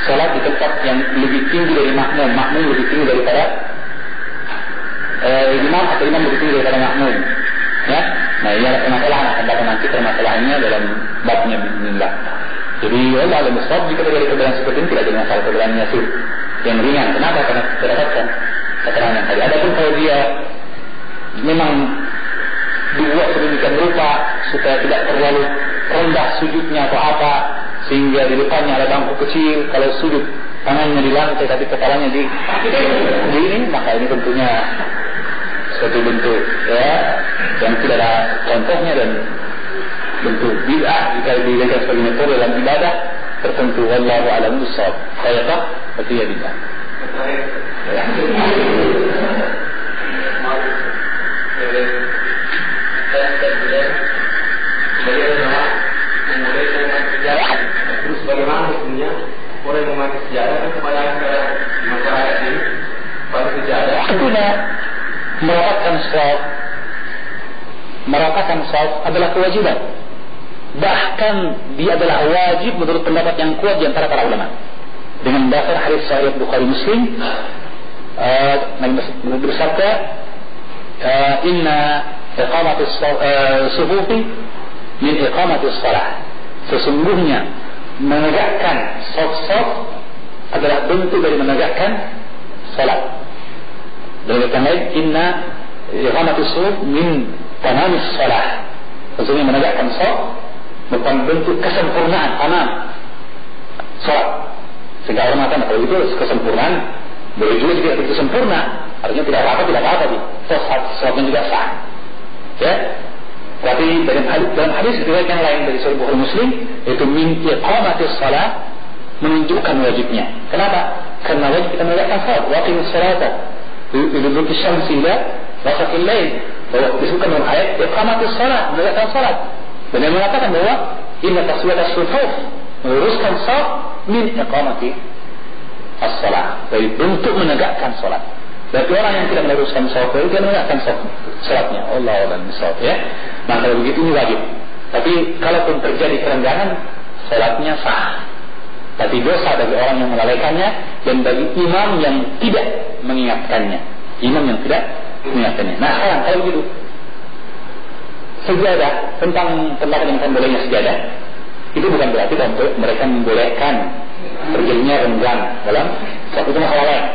sholat di tempat yang lebih tinggi dari makmum lebih tinggi daripada imam, atau imam lebih tinggi daripada makmum. Ya, nah ini ada permasalahan, akan datang nanti permasalahannya dalam babnya bismillah. Jadi Allah alam bisawab, jika terjadi perbedaan seperti ini tidak ada masalah, perbedaannya sih yang ringan. Kenapa? Karena berdasarkan keterangan tadi. Adapun kalau dia memang dibuat sedemikian rupa supaya tidak terlalu rendah sujudnya atau apa, sehingga di depannya ada bangku kecil, kalau sujud tangannya di lantai tapi kepalanya di ini, maka ini tentunya suatu bentuk, ya, yang tidak ada contohnya dan bentuk bid'ah jika dilihat sebagai metode dalam ibadah tertentu. Wallahu a'lam bishawab. Saya tak berarti ya bid'ah. Terus bagaimana hukumnya orang yang memakai sejadah kan kepada masyarakat ini pakai sejadah? Tentunya merapatkan shawf adalah kewajiban. Bahkan dia adalah wajib menurut pendapat yang kuat di antara para ulama. Dengan dasar hadis sahih Bukhari Muslim, Nabi bersabda, "Inna iqamatis sufufi min iqamatis shalah." Sesungguhnya menegakkan soft adalah bentuk dari menegakkan salat. Dalam kata lain, inna iqamatus shuf min tamamis salat. Maksudnya menegakkan soft bukan bentuk kesempurnaan tamam salat. Sehingga orang mengatakan kalau itu kesempurnaan, boleh juga jika itu sempurna, artinya tidak apa-apa salatnya juga sah. Ya. Tapi dalam hadis riwayat yang lain dari Sahih Bukhari Muslim, yaitu min iqamatis salat, menunjukkan wajibnya. Kenapa? Karena wajib kita menegakkan salat. Waqimus salata liduluki syamsi ila ghasaqil lail. Bahwa disebutkan dalam ayat iqamatis salat, menegakkan salat. Dan yang mengatakan bahwa inna taswiyatas sufuf, meluruskan salat min iqamati as-salat, dari bentuk menegakkan salat. Berarti orang yang tidak meluruskan salat itu dia menegakkan salatnya. Allahu a'lam bishawab, ya. Maka kalau begitu ini wajib. Tapi kalaupun terjadi kerenggangan, salatnya sah. Tapi dosa bagi orang yang melalaikannya dan bagi imam yang tidak mengingatkannya. Nah sekarang kalau begitu, sejadah, tentang yang bolehnya sejadah, itu bukan berarti mereka membolehkan terjadinya renggang dalam suatu masalah lain.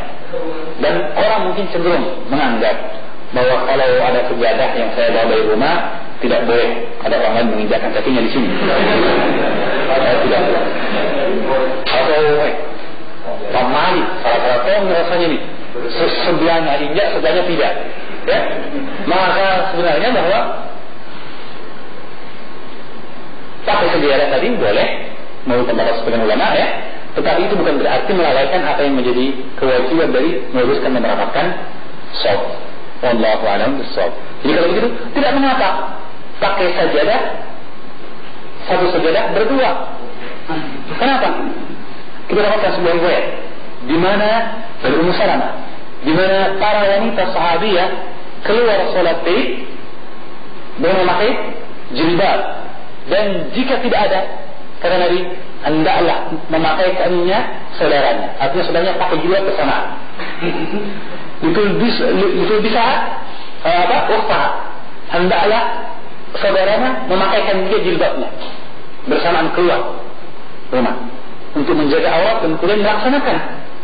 Dan orang mungkin cenderung menganggap bahwa kalau ada sejadah yang saya bawa dari rumah, tidak boleh ada orang lain menginjakkan kakinya di sini. Tidak. Atau pamali, salah satu rasanya ini sebelahnya injak, sebelahnya tidak. Ya, maka sebenarnya bahwa pakai sejadah tadi boleh, menurut pendapat sebagian ulama, ya. Tetapi itu bukan berarti melalaikan apa yang menjadi kewajiban dari meluruskan dan merapatkan shaf. Wallahu a'lam bishawab. Jadi kalau begitu tidak mengapa pakai sajadah, satu sajadah berdua. Kenapa? Kita dapatkan sebuah riwayat di mana dari Ummu Salamah, di mana para wanita sahabiyah keluar salat Id dengan memakai jilbab, dan jika tidak ada, kata Nabi, hendaklah memakai kainnya saudaranya. Artinya saudaranya pakai jilbab bersama. Itu bisa ukhtaha, hendaklah saudaranya memakaikan dia jilbabnya bersamaan keluar rumah untuk menjaga aurat dan kemudian melaksanakan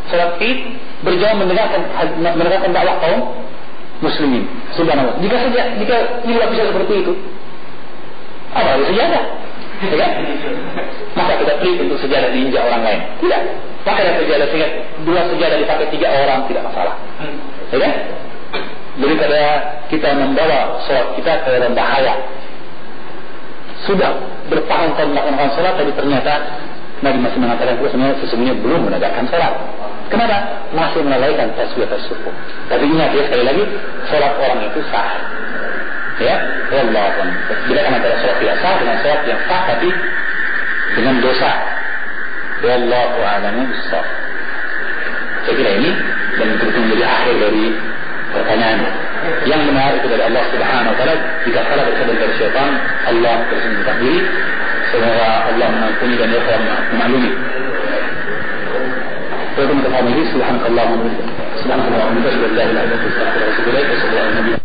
salat Id berjauh mendengarkan dakwah kaum muslimin. Subhanallah. Jika jilbab bisa seperti itu, apa harus sejadah? Ya? Maka tidak pelit untuk sejadah diinjak orang lain. Tidak. Pakailah sejadah, sehingga 2 sejadah dipakai 3 orang tidak masalah. Ya? Daripada kita membawa sholat kita ke dalam bahaya. Sudah bertahun-tahun melakukan sholat, tapi ternyata Nabi masih mengatakan sesungguhnya belum menegakkan sholat. Kenapa? Masih melalaikan taswiyatus sufuf. Tapi ingat ya, sekali lagi, sholat orang itu sah. Ya, wallahu a'lam. Bedakan antara sholat biasa dengan sholat yang sah tapi dengan dosa. Wallahu a'lam bishawab. Saya kira ini dan itu menjadi akhir dari pertanyaan. Yang benar itu dari Allah Subhanahu wa taala. Jika salah bersumber dari syaitan, Allah bersumber takdiri. Semoga Allah mengampuni dan ikhwan memaklumi. Untuk mengetahui ini, subhanallahi wa bihamdihi, subhanallahi wa bihamdihi, la ilaha illa anta, astaghfiruka wa atubu ilaik. Wassalamu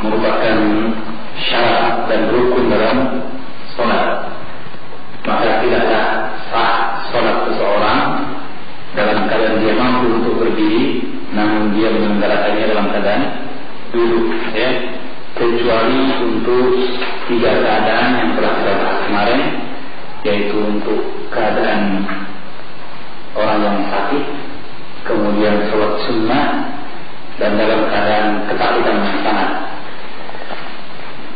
merupakan syarat dan rukun dalam sholat. Maka tidaklah sah sholat seseorang dalam keadaan dia mampu untuk berdiri, namun dia menyelenggarakannya dalam keadaan duduk, ya, kecuali untuk 3 keadaan yang telah kita bahas kemarin, yaitu untuk keadaan orang yang sakit, kemudian sholat sunnah, dan dalam keadaan ketakutan yang sangat.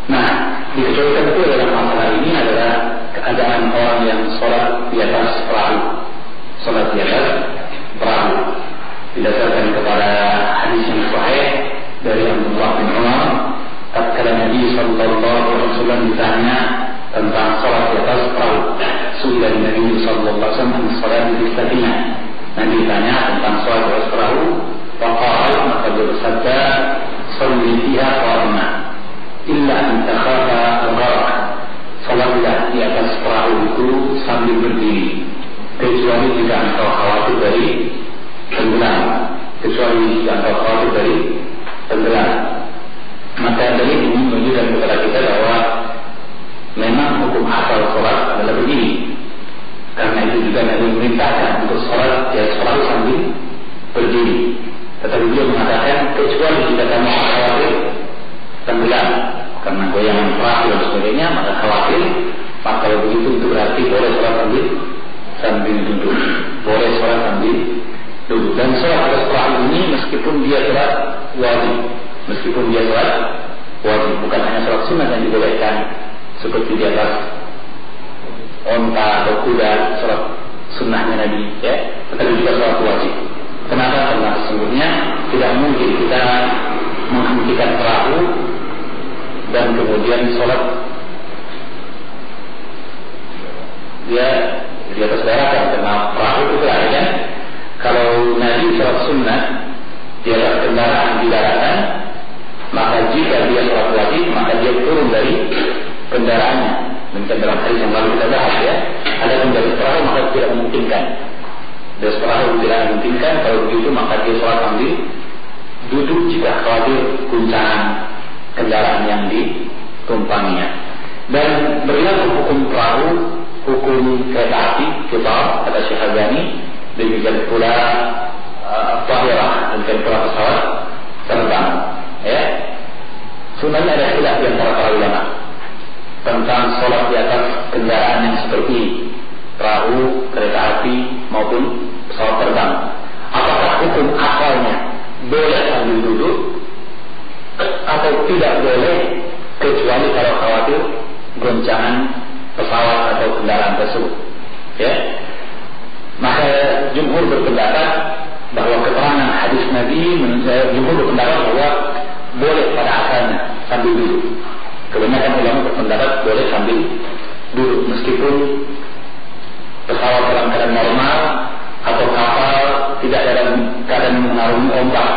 Nah, dikecualikan itu dalam masalah ini adalah keadaan orang yang sholat di atas perahu. Sholat di atas perahu didasarkan kepada hadis yang sahih dari Abdullah bin Umar. Tatkala Nabi sallallahu alaihi wasallam ditanya tentang sholat di atas perahu, sudah Nabi sallallahu alaihi wasallam sholat di safinah. Nabi ditanya tentang sholat di atas perahu, faqala, maka dia bersabda, "Shalli fiha qa'ima illa an takhafa al-gharq." Salatlah di atas perahu itu sambil berdiri, kecuali jika engkau khawatir dari tenggelam. Maka dari ini menunjukkan kepada kita bahwa memang hukum asal sholat adalah begini. Karena itu juga Nabi memerintahkan untuk sholat, ya sholat sambil berdiri. Tetapi dia mengatakan kecuali jika kamu khawatir tenggelam karena goyangan perahu dan sebagainya, maka khawatir. Maka kalau begitu itu berarti boleh sholat sambil duduk. Boleh sholat sambil duduk. Dan sholat atas perahu ini meskipun dia sholat wajib, bukan hanya sholat sunnah yang dibolehkan seperti di atas onta atau kuda, sholat sunnahnya Nabi, ya, tetapi juga sholat wajib. Kenapa? Karena sesungguhnya tidak mungkin kita menghentikan perahu dan kemudian sholat dia di atas daratan, karena perahu itu kan kalau Nabi sholat sunnah di atas kendaraan di daratan, maka jika dia sholat wajib maka dia turun dari kendaraannya. Mungkin dalam hadis yang lalu kita bahas, ya, ada yang dari perahu maka tidak memungkinkan. Dari perahu tidak memungkinkan. Kalau begitu maka dia sholat sambil duduk jika khawatir guncangan kendaraan yang ditumpanginya. Dan berlaku hukum perahu, hukum kereta api, kita kata Syekh Al-Albani, demikian pula tahirah, demikian pula pesawat terbang. Ya, sebenarnya ada khilaf di antara para ulama tentang sholat di atas kendaraan yang seperti perahu, kereta api maupun pesawat terbang. Apakah hukum asalnya boleh sambil duduk atau tidak boleh kecuali kalau khawatir goncangan pesawat atau kendaraan tersebut? Ya, maka jumhur berpendapat bahwa keterangan hadis Nabi, jumhur berpendapat bahwa boleh pada asalnya sambil duduk. Kebanyakan ulama berpendapat boleh sambil duduk meskipun pesawat dalam keadaan normal atau kapal tidak dalam keadaan mengarungi ombak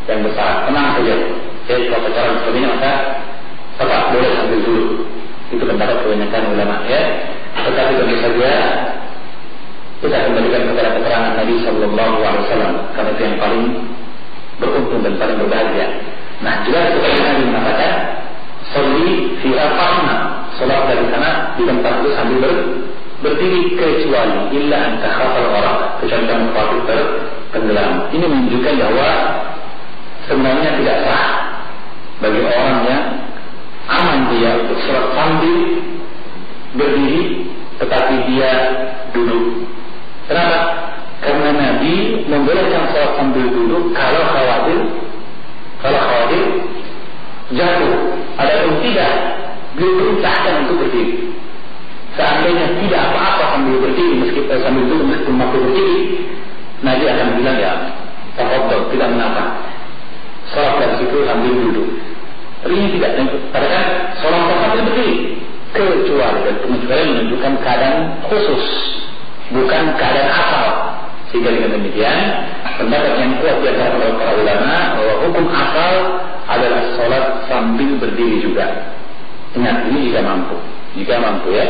yang besar, tenang saja. Jadi kalau secara seperti ini maka tetap boleh sambil duduk. Itu pendapat kebanyakan ulama, ya. Tetapi tentu saja kita kembalikan kepada keterangan Nabi Sallallahu Alaihi Wasallam karena itu yang paling beruntung dan paling berbahagia. Nah, jelas seperti Nabi mengatakan, "Sholli fi rafa'na", salat dari sana di tempat itu sambil berdiri, kecuali illa an takhafal gharq, kecuali kamu khawatir tenggelam. Ini menunjukkan bahwa sebenarnya tidak sah bagi orang yang aman dia untuk salat sambil berdiri, tetapi dia duduk. Kenapa? Karena Nabi membolehkan salat sambil duduk kalau khawatir jatuh. Adapun tidak, beliau perintahkan untuk berdiri. Seandainya tidak apa-apa sambil berdiri, meskipun sambil duduk meskipun mampu berdiri, Nabi akan bilang, ya, tafadhol, tidak mengapa. Salat dari situ sambil duduk. Tapi ini tidak, katakan salat sambil berdiri, kecuali, dan pengecualian menunjukkan keadaan khusus, bukan keadaan asal. Sehingga dengan demikian, pendapat yang kuat di antara para ulama bahwa hukum asal adalah sholat sambil berdiri juga. Ingat, ini jika mampu, ya.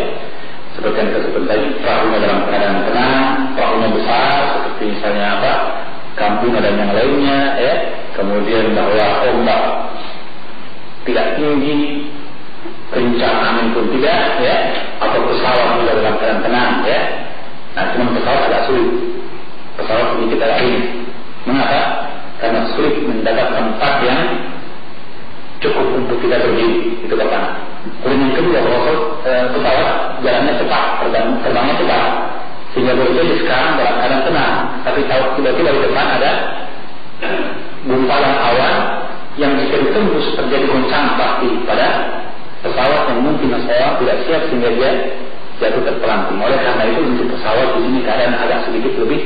Seperti yang kita sebut tadi, perahunya dalam keadaan tenang, perahunya besar, seperti misalnya kampung dan yang lainnya, ya. Kemudian bahwa ombak tidak tinggi, kencang angin pun tidak, ya. Atau pesawat juga dalam keadaan tenang, ya. Nah, cuma pesawat agak sulit. Pesawat ini kita ini. Mengapa? Karena sulit mendapat tempat yang cukup untuk kita berdiri. Itu pertama. Kemudian yang kedua, kalau pesawat jalannya cepat, terbangnya cepat, sehingga boleh jadi sekarang dalam keadaan tenang. Tapi tiba-tiba di depan ada gumpalan awan yang jika ditembus terjadi goncangan pasti pada pesawat yang mungkin pesawat tidak siap sehingga dia jatuh terpelanting. Oleh karena itu untuk pesawat di sini keadaan agak sedikit lebih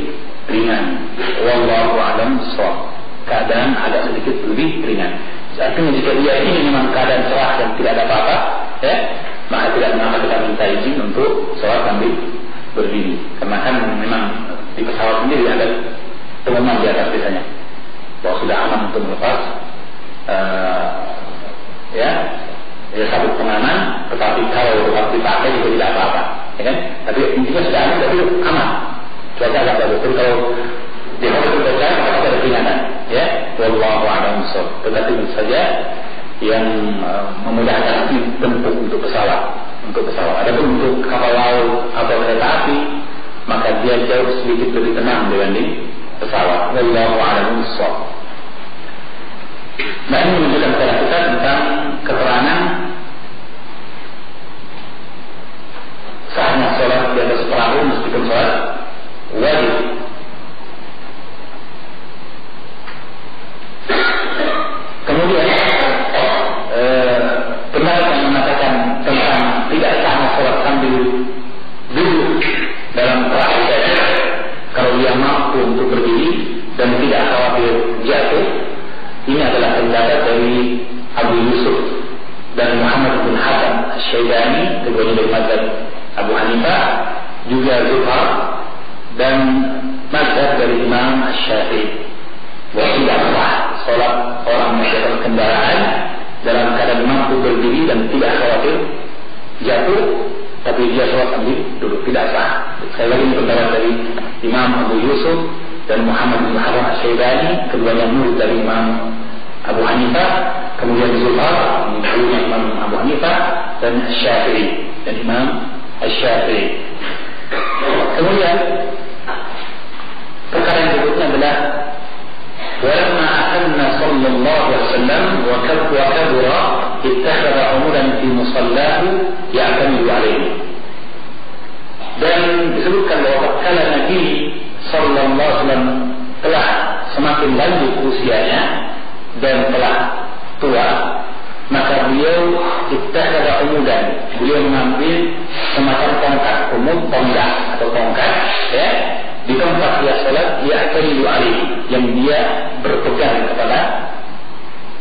ringan. Wallahu a'lam bishawab. Keadaan agak sedikit lebih ringan. Artinya jika dia ini memang keadaan cerah dan tidak ada apa-apa, ya, maka tidak mengapa kita minta izin untuk sholat sambil berdiri. Karena kan memang di pesawat sendiri ada pengumuman di atas biasanya bahwa sudah aman untuk melepas, ya sabuk pengaman, tetapi kalau tetap dipakai juga tidak apa-apa, ya kan? Tapi intinya sudah aman, tapi aman. Cuaca agak bagus. Tapi kalau di hari cuaca maka ada keringanan, ya. Wallahu a'lam bishawab. Tetapi tentu saja yang memudahkan tempuh untuk pesawat. Adapun untuk kapal laut atau kereta api, maka dia jauh sedikit lebih tenang dibanding pesawat. Wallahu a'lam bishawab. Nah, ini menunjukkan kepada kita tentang keterangan sahnya sholat di atas perahu meskipun sholat wajib. Kemudian pendapat yang mengatakan tentang tidak sahnya sholat sambil duduk dalam perahu saja, kalau dia mampu untuk berdiri dan tidak khawatir jatuh, ini adalah pendapat dari Abu Yusuf dan Muhammad bin Hasan Asy-Syaibani, keduanya dari mazhab Abu Hanifah, juga Zuhar dan mazhab dari Imam Asy-Syafi'i. Bahwa tidak sah sholat orang menggunakan kendaraan dalam keadaan mampu berdiri dan tidak khawatir jatuh, tapi dia sholat sambil duduk, tidak sah. Saya lagi pendapat dari Imam Abu Yusuf dan Muhammad bin Hasan Asy-Syaibani, keduanya murid dari Imam Abu Hanifah, kemudian Zuhar, muridnya Imam Abu Hanifah, dan Syafi'i dan Imam Asy-Syafi'i. Kemudian perkara yang berikutnya adalah walamma akanna sallallahu alaihi wasallam wa kabura ittakhadha umudan fi musallahu ya'tamidu alaihi. Dan disebutkan bahwa kala Nabi sallallahu alaihi wasallam telah semakin lanjut usianya dan telah tua, maka beliau ittakhadha umudan, beliau mengambil semacam tongkat, tongkat atau tongkat, ya, di tempat dia salat, ya'tamidu alaihi, yang dia berpegang kepada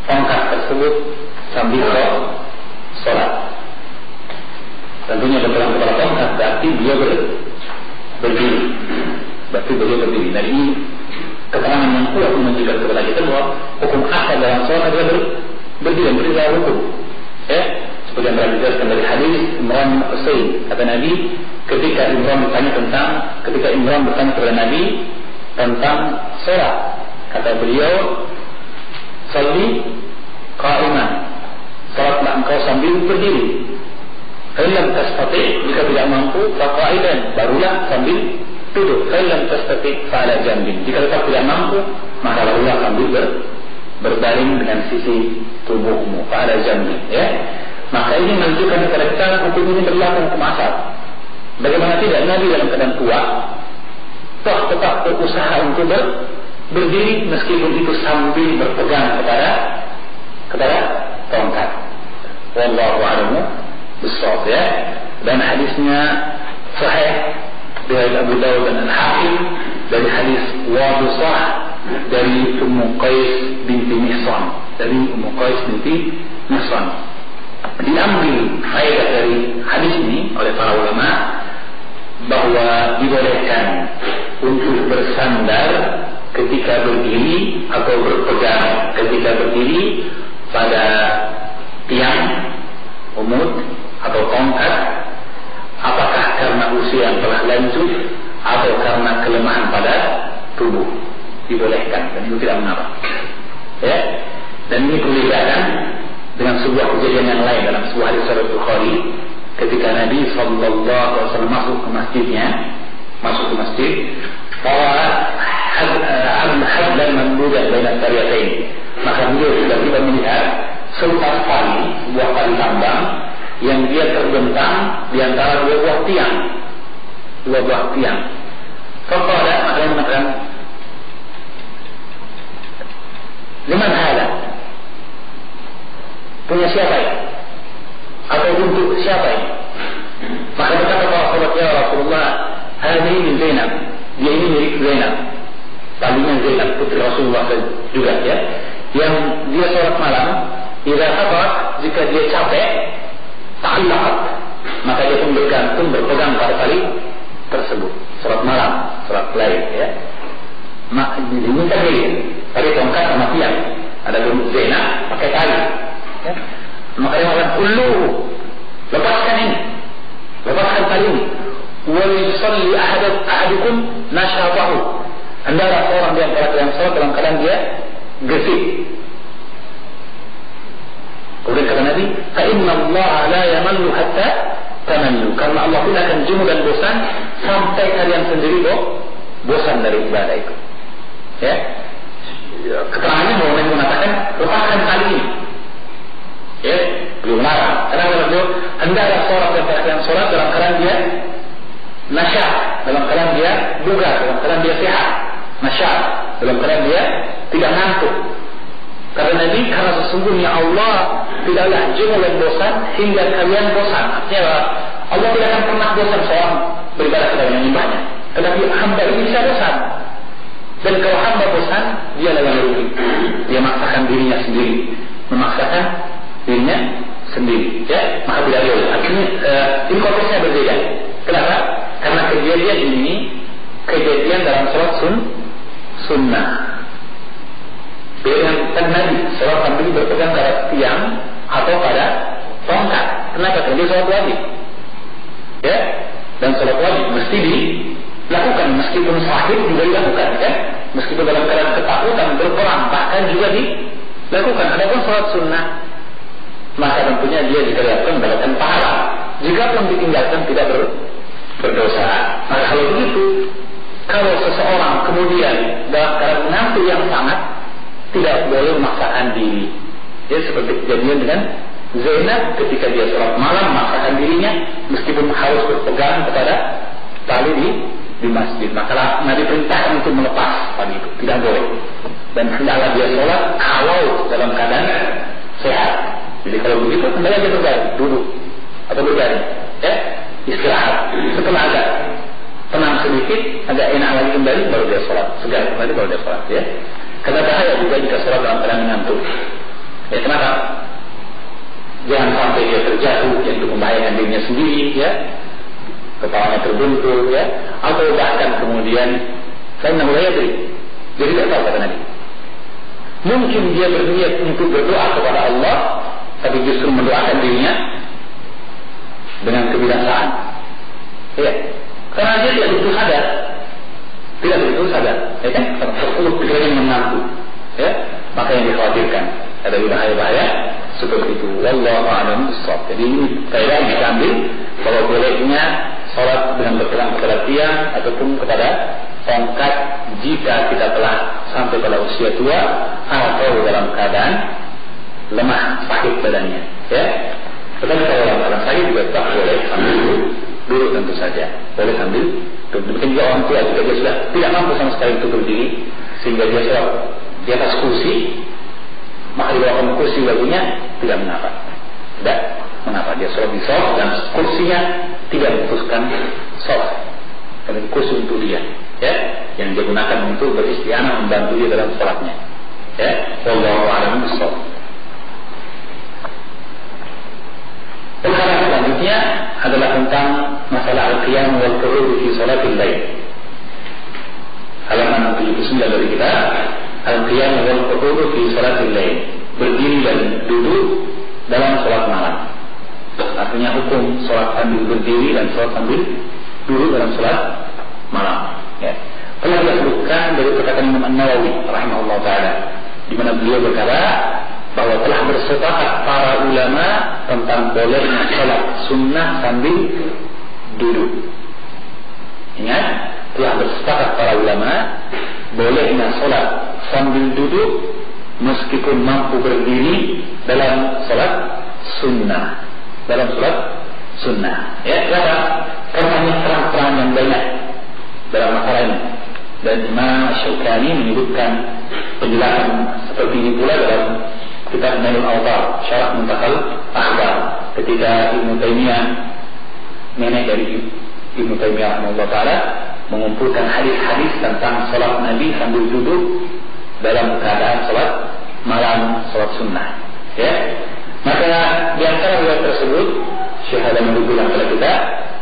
tongkat tersebut sambil salat. Tentunya berpegang kepada tongkat berarti beliau berdiri. Dan ini keterangan yang kuat menunjukkan kepada kita bahwa hukum asal dalam salat adalah berdiri dalam hukum. Ya, seperti yang telah dijelaskan dari hadis Imran bin Husain, kata Nabi ketika Imran bertanya kepada Nabi tentang salat, kata beliau, "Shalli qa'iman." Salatlah engkau sambil berdiri. Fa'ilam tastati', jika tidak mampu, faqa'idan, barulah sambil duduk. Fa'ilam tastati' fa'ala jambin, jika tetap tidak mampu, maka barulah sambil berbaring dengan sisi tubuhmu, fa'ala jambin, ya. Maka ini menunjukkan kepada kita hukum ini berlaku hukum asal. Bagaimana tidak, Nabi dalam keadaan tua toh tetap berusaha untuk berdiri meskipun itu sambil berpegang kepada tongkat. Wallahu a'lam bishawab, ya. Dan hadisnya sahih dari Abu Dawud dan Al-Hakim dari hadis Wadusah dari Ummu Qais binti Mihsan, Diambil faedah dari hadis ini oleh para ulama bahwa dibolehkan untuk bersandar ketika berdiri atau berpegang ketika berdiri pada tiang umud atau tongkat, apakah karena usia yang telah lanjut atau karena kelemahan pada tubuh, dibolehkan dan itu tidak mengapa, ya. Dan ini berbeda dengan sebuah kejadian yang lain dalam sebuah hadis Sahih Bukhari ketika Nabi sallallahu alaihi wasallam masuk ke masjid, bahwa hadlan mamdudan baina tariyatain, maka beliau tiba-tiba melihat seutas tali, sebuah tali tambang yang dia terbentang di antara dua buah tiang. Faqala, maka dia mengatakan, "Liman hada?" Punya siapa ini? Atau untuk siapa ini? Maka berkata para sahabat, "Ya Rasulullah, hadhihi min Zainab." Dia ini milik Zainab, talinya Zainab putri Rasulullah juga, ya. Yang dia sholat malam, idza khatat, jika dia capek, ta'allaqat, maka dia pun berpegang pada tali tersebut. Sholat malam, sholat lain, ya. Ini tadi tongkat sama tiang. Ada Zainab pakai tali. Ya. Maka dia mengatakan, "Kulluhu, lepaskan ini, lepaskan tali ini. Wal yusalli ahadukum nashatahu." Hendaklah seorang di antara yang salat dalam keadaan dia gesit. Kemudian kata Nabi, "Fa inna Allah la yamallu hatta tamallu." Karena Allah tidak akan jenuh dan bosan sampai kalian sendiri bosan dari ibadah itu. Ya. Keterangannya bahwa Nabi mengatakan lepaskan tali ini. Ya, belum larang. Karena beliau hendaklah sholat dan kalian sholat dalam keadaan dia nasyat, dalam keadaan dia bugar, dalam keadaan dia sehat. Nasyat, dalam keadaan dia tidak ngantuk. Kata Nabi, karena sesungguhnya Allah tidaklah jenuh dan bosan hingga kalian bosan. Artinya Allah tidak akan pernah bosan seorang beribadah kepada yang menyembahnya. Tetapi hamba ini bisa bosan. Dan kalau hamba bosan, dia yang rugi. Dia memaksakan dirinya sendiri, memaksakan dirinya sendiri. Ya, maka tidak boleh. Akhirnya ini konteksnya berbeda. Kenapa? Karena kejadian ini kejadian dalam sholat sunnah. Dengan Nabi sholat sambil berpegang pada tiang atau pada tongkat. Kenapa? Karena dia sholat wajib. Ya, dan sholat wajib mesti dilakukan, meskipun sahih juga dilakukan, kan? Meskipun dalam keadaan ketakutan berperang bahkan juga dilakukan. Adapun sholat sunnah, maka tentunya dia dikerjakan mendapatkan pahala. Jika pun ditinggalkan tidak berdosa. Maka kalau begitu, kalau seseorang kemudian dalam keadaan menantu yang sangat, tidak boleh memaksakan diri. Dia seperti kejadian dengan Zainab ketika dia sholat malam memaksakan dirinya, meskipun harus berpegang kepada tali di masjid. Maka Nabi perintahkan untuk melepas tali itu, tidak boleh. Dan hendaklah dia sholat kalau dalam keadaan sehat. Jadi kalau begitu hendaknya dia berbaring, duduk atau berbaring, ya, istirahat. Setelah agak tenang sedikit, agak enak lagi kembali, baru dia sholat. Segar kembali baru dia sholat, ya. Karena bahaya juga jika sholat dalam keadaan mengantuk. Ya, kenapa? Jangan sampai dia terjatuh yang itu membahayakan dirinya sendiri, ya, kepalanya terbuntur, ya, atau bahkan kemudian saya namanya beri. Jadi tidak tahu kata Nabi. Mungkin dia berniat untuk berdoa kepada Allah, tapi justru mendoakan dirinya dengan kebinasaan. Ya, karena dia tidak begitu sadar. Tidak begitu sadar, ya kan? Kalau pikirannya mengantuk, ya, maka yang dikhawatirkan ada bahaya-bahaya seperti itu. Wallahu a'lam bishawab. Jadi ini faedah yang kita ambil bahwa bolehnya sholat dengan berpegang kepada tiang ataupun kepada tongkat jika kita telah sampai pada usia tua atau dalam keadaan lemah sakit badannya. Ya, tetapi kalau dalam keadaan sakit juga tak boleh sambil duduk tentu saja. Boleh sambil duduk. Demikian juga orang tua jika dia sudah tidak mampu sama sekali untuk berdiri sehingga dia sholat di atas kursi, maka di bawah kursi baginya tidak mengapa. Tidak mengapa dia sholat di sholat dan kursinya tidak memutuskan sholat. Karena kursi untuk dia, ya, yang dia gunakan untuk beristianah membantu dia dalam sholatnya. Ya, wallahu a'lam bishawab. Perkara selanjutnya adalah tentang masalah al-qiyam wal qu'ud fi salatil lail. Halaman 79 dari kita, al-qiyam wal qu'ud fi salatil lail, berdiri dan duduk dalam salat malam. Artinya hukum salat sambil berdiri dan salat sambil duduk dalam salat malam. Ya. Telah disebutkan dari perkataan Imam An-Nawawi rahimahullah taala, di mana beliau berkata bahwa telah bersepakat para ulama tentang bolehnya salat sunnah sambil duduk. Ingat, telah bersepakat para ulama bolehnya salat sambil duduk meskipun mampu berdiri dalam salat sunnah. Dalam salat sunnah. Ya, kenapa? Karena ini terang-terang yang banyak dalam masalah ini. Dan Imam Syaukani menyebutkan penjelasan seperti ini pula dalam kitab Nailul Awtar, Syarah Muntakhal Akhbar, ketika Ibnu Taimiyah, nenek dari Ibnu Taimiyah rahimahullah taala, mengumpulkan hadis-hadis tentang salat Nabi sambil duduk dalam keadaan salat malam, salat sunnah. Ya, maka di antara riwayat tersebut, Syekh Adam menyebutkan kepada kita,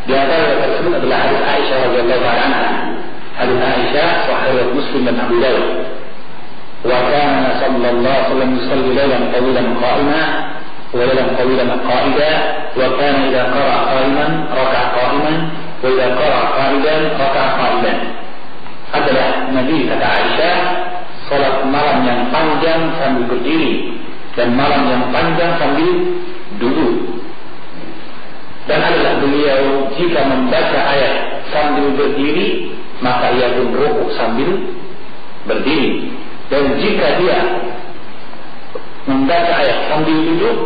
di antara riwayat tersebut adalah hadis Aisyah radhiyallahu anha. Hadis Aisyah sahih Muslim dan Abu Dawud. وكان صلى الله عليه وسلم يصلي ليلا طويلا قائما وليلا طويلا قائدا وكان إذا قرأ قائما ركع قائما وإذا قرأ قائدا ركع قائدا. Adalah Nabi kata Aisyah salat malam yang panjang sambil berdiri dan malam yang panjang sambil duduk. Dan adalah beliau jika membaca ayat sambil berdiri, maka ia pun rukuk sambil berdiri. Dan jika dia membaca ayat sambil duduk,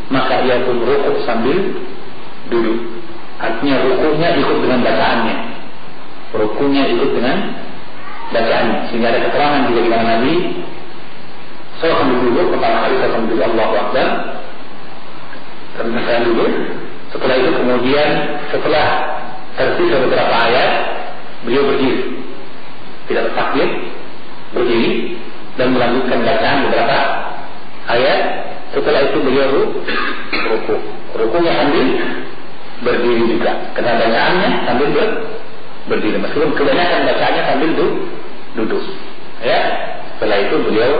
maka ia pun rukuk sambil duduk. Artinya rukuknya ikut dengan bacaannya. Rukuknya ikut dengan bacaannya. Sehingga ada keterangan juga di mana Nabi saya sambil duduk, pertama kali saya sambil duduk Allahu Akbar, karena saya duduk. Setelah itu kemudian setelah tersisa beberapa ayat, beliau berdiri, tidak bertakbir, berdiri dan melanjutkan bacaan beberapa ayat. Setelah itu beliau rukuk. Rukuknya sambil berdiri juga, karena bacaannya sambil berdiri. Meskipun kebanyakan bacaannya sambil duduk. Ya. Setelah itu beliau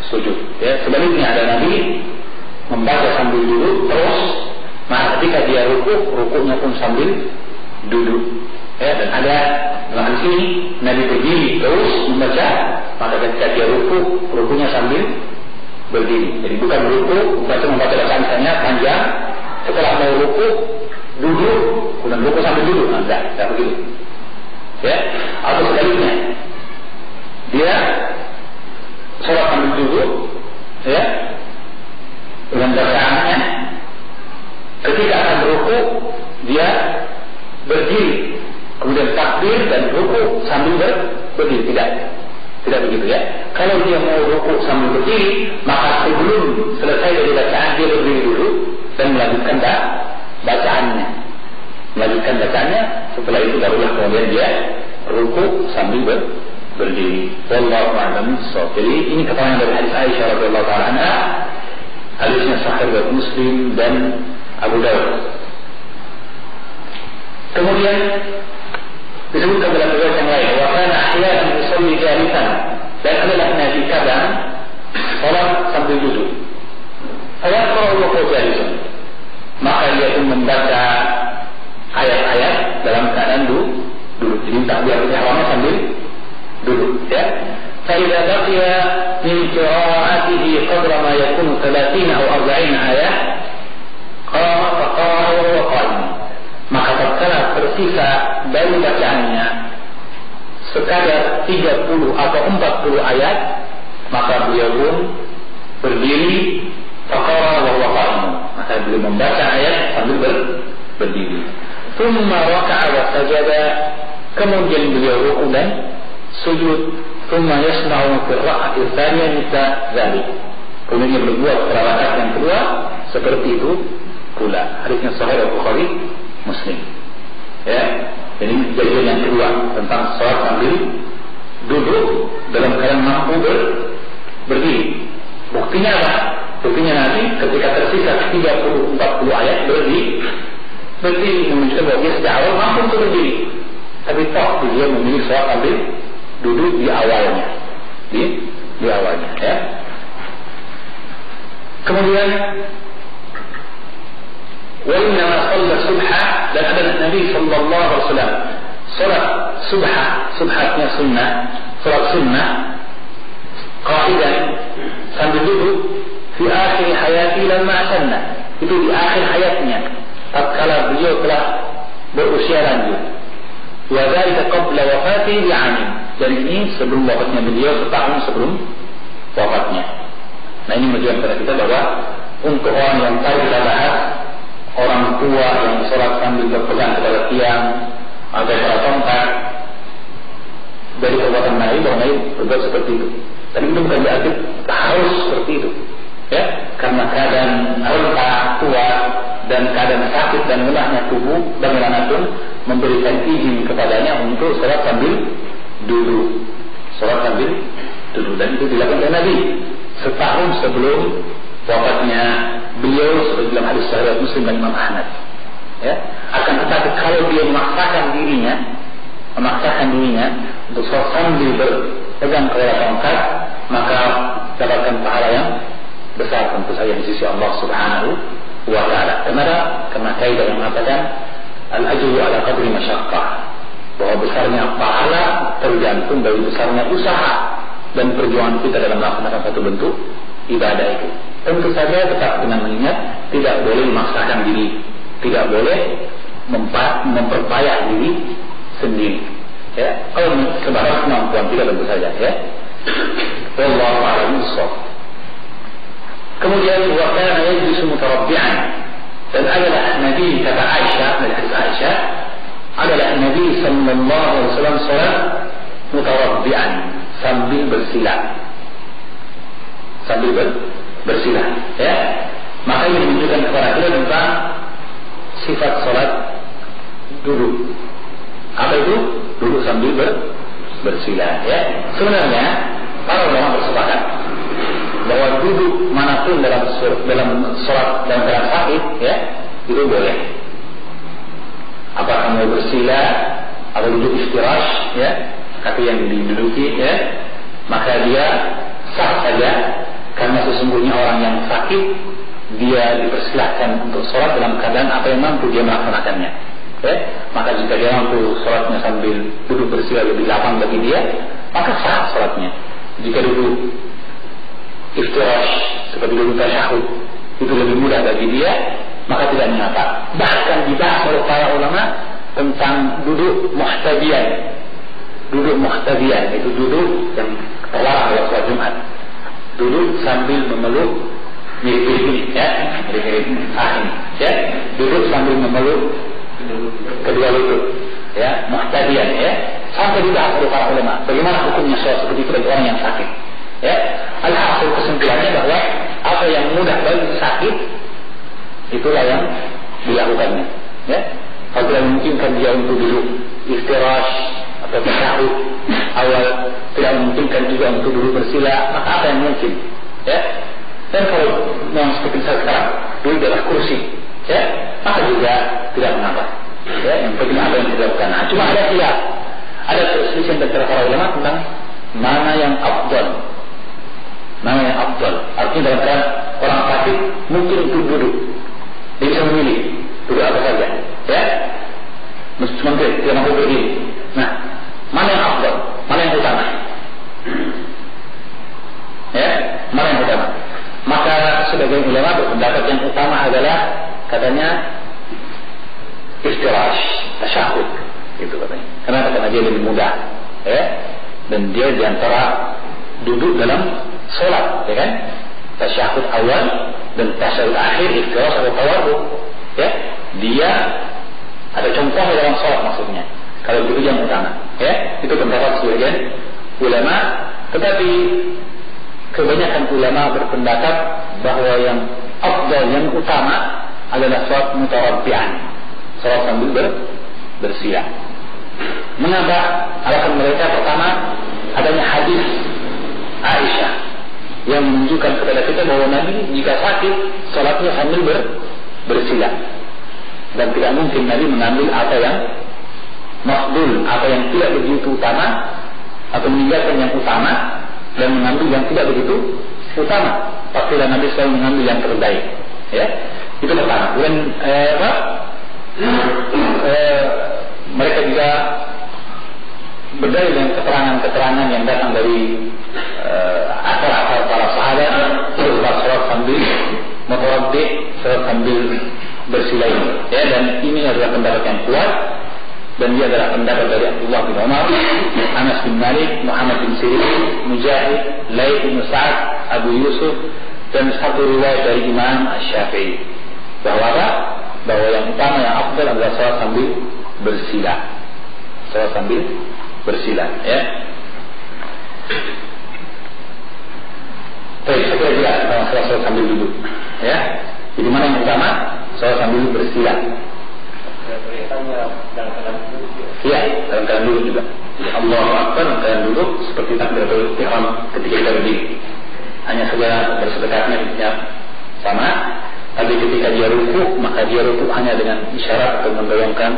sujud. Ya. Sebaliknya ada Nabi membaca sambil duduk terus. Maka ketika dia rukuknya pun sambil duduk. Ya, dan ada dalam sini Nabi berdiri terus membaca, maka ketika dia rukuknya sambil berdiri. Jadi bukan membaca bacaan misalnya panjang, setelah mau rukuk duduk, kemudian rukuk sambil duduk, tidak begitu. Ya, atau sebaliknya dia sholat sambil duduk, ya, dengan bacaannya. Ketika akan rukuk dia berdiri, kemudian takbir dan rukuk sambil berdiri. Tidak begitu ya. Kalau dia mau rukuk sambil berdiri, maka sebelum selesai dari bacaan dia berdiri dulu dan melanjutkan bacaannya. Setelah itu barulah kemudian dia rukuk sambil berdiri. Wallahu a'lam bishawab. Jadi ini keterangan dari hadis Aisyah radhiyallahu ta'ala anha. Hadisnya sahih riwayat Muslim dan Abu Dawud. Kemudian disebutkan dalam riwayat yang lain, wa kana ahyanan yusalli jalisan, dan adalah Nabi kadang salat sambil duduk. Ayat Qur'an wa jalisan, maka dia pun membaca ayat-ayat dalam keadaan duduk. Jadi takbiratul ihram sambil duduk. Ya. فإذا بقي من قراءته قدر ما يكون 30 أو 40 آية قرأ وهو قائم. Maka tatkala tersisa dari bacaannya sekadar 30 atau 40 ayat, maka beliau pun berdiri, faqara wa huwa qa'im. Maka beliau membaca ayat sambil berdiri. Thumma raka'a wa sajada, kemudian beliau rukuk dan sujud. Thumma yasna'u fi raka'ati tsaniyah mithla dzalik. Kemudian berbuat pada rakaat yang kedua seperti itu pula. Hadisnya sahih Bukhari Muslim. Ya, jadi kejadian yang kedua tentang salat sambil duduk dalam keadaan mampu berdiri. Buktinya apa? Buktinya nanti ketika tersisa 30-40 ayat berdiri menunjukkan bahwa dia sejak awal mampu untuk berdiri. Tapi toh dia memilih salat sambil duduk di awalnya, di awalnya. Ya. Kemudian وإنما صلى الصبح, dan ada Nabi sallallahu alaihi wasallam salat subhatnya sunnah, salat sunnah qa'idan sambil duduk di akhir hayati lamma asanna, itu di akhir hayatnya tatkala beliau telah berusia lanjut. Wa dzalika qabla wafatihi bi'amin, dan ini sebelum wafatnya beliau, setahun sebelum wafatnya. Nah, ini menunjukkan kepada kita bahwa untuk orang yang tahu kita bahas orang tua yang sholat sambil berpegang kepada tiang atau pada tongkat, dari perbuatan Nabi bahwa Nabi berbuat seperti itu. Tapi itu bukan berarti harus seperti itu, ya, karena keadaan renta, tua, dan keadaan sakit dan lemahnya tubuh, bagaimanapun memberikan izin kepadanya untuk sholat sambil duduk, dan itu dilakukan oleh Nabi setahun sebelum wafatnya beliau, seperti dalam hadis sahih Muslim dan Imam Ahmad. Ya, akan tetapi kalau dia memaksakan dirinya untuk sholat sambil berpegang kepada tongkat, maka dapatkan pahala yang besar tentu saja di sisi Allah Subhanahu wa Ta'ala. Karena kaidah yang mengatakan al-ajru ala qadri masyaqqah, bahwa besarnya pahala tergantung dari besarnya usaha dan perjuangan kita dalam melaksanakan satu bentuk ibadah itu. tentu saja tetap dengan mengingat tidak boleh memaksakan diri, tidak boleh memperpayah diri sendiri. Ya, kalau sebarang kemampuan tidak tentu saja. Ya, wallahu a'lam bishawab. Kemudian wa kana yajlisu mutarabbi'an, dan adalah Nabi, kata Aisyah, dari hadis Aisyah, adalah Nabi sallallahu alaihi wasallam salat mutarabbi'an, sambil bersila. Sambil bersila, ya. Maka ini menunjukkan kepada kita tentang sifat salat duduk. Apa itu? Duduk sambil bersila, ya. Sebenarnya para ulama bersepakat bahwa duduk manapun dalam salat dalam keadaan sakit, ya, itu boleh. Apakah mau bersila atau duduk istirahat, ya, kaki yang diduduki, ya, maka dia sah saja, karena sesungguhnya orang yang sakit dia dipersilahkan untuk sholat dalam keadaan apa yang mampu dia melaksanakannya. Ya? Maka jika dia mampu sholatnya sambil duduk bersila lebih lapang bagi dia, maka sah sholatnya. Jika duduk istirahat seperti duduk tasyahud itu lebih mudah bagi dia, maka tidak mengapa. Bahkan dibahas oleh para ulama tentang duduk muhtadiyan. Duduk muhtadiyan itu duduk yang terlarang oleh sholat Jumat. Duduk sambil memeluk mirip-mirip, ya, mirip-mirip ini, ya, duduk sambil memeluk kedua lutut, ya, muhtadiyan, ya, sampai dibahas oleh para ulama bagaimana hukumnya sholat seperti itu bagi orang yang sakit, ya. Alhasil kesimpulannya bahwa apa yang mudah bagi sakit itulah yang dilakukannya, ya. Kalau tidak memungkinkan dia untuk duduk istirahat atau tasyahud awal, tidak memungkinkan juga untuk duduk bersila, maka apa yang mungkin, ya. Dan kalau memang seperti sekarang duduk di atas kursi, ya, maka juga tidak mengapa, ya. Yang penting apa yang dilakukan. Nah, cuma ada khilaf, ada perselisihan antara para ulama tentang mana yang afdal, mana yang afdal. Artinya dalam keadaan orang sakit mungkin untuk duduk, dia bisa memilih duduk apa saja, ya. Mungkin dia mampu berdiri. Nah, mana yang afdal, mana yang utama, ya, mana yang utama? Maka sebagian ulama berpendapat yang utama adalah katanya istirahat, tasyahud, gitu katanya. Karena dia lebih mudah, ya, dan dia diantara duduk dalam sholat, ya kan? Tasyahud awal dan tasyahud akhir, istirahat atau tawadhu, ya. Dia ada contoh dalam sholat maksudnya. Kalau itu yang utama, ya, itu pendapat sebagian ulama. Tetapi kebanyakan ulama berpendapat bahwa yang afdal, yang utama adalah sholat mutarabbi'an, sholat sambil bersila. Mengapa? Alasan mereka pertama adanya hadis Aisyah yang menunjukkan kepada kita bahwa Nabi jika sakit sholatnya sambil bersila, dan tidak mungkin Nabi mengambil apa yang mafdul, apa yang tidak begitu utama, atau meninggalkan yang utama dan mengambil yang tidak begitu utama. Pastilah Nabi selalu mengambil yang terbaik, ya. Itu pertama. Kemudian mereka juga berdalil dengan keterangan-keterangan yang datang dari asal-asal para sahabat, sholat sambil mutarabbi', sholat sambil bersila, ya. Dan ini adalah pendapat yang kuat, dan dia adalah pendapat dari Abdullah bin Umar, Anas bin Malik, Muhammad bin Sirin, Mujahid, Laith bin Sa'ad, Abu Yusuf, dan satu riwayat dari Imam Asy-Syafi'i bahwa yang utama, yang afdal adalah salat sambil bersila, salat sambil bersila, ya. Baik, saya kira jelas tentang salat sambil duduk, ya. Jadi mana yang utama? Salat sambil bersila. Iya, dalam keadaan duduk juga. Jadi Allahu Akbar dalam keadaan duduk seperti takbiratul ihram ketika kita berdiri. Hanya saja bersedekahnya sama. Tapi ketika dia ruku, maka dia ruku hanya dengan isyarat atau mendorongkan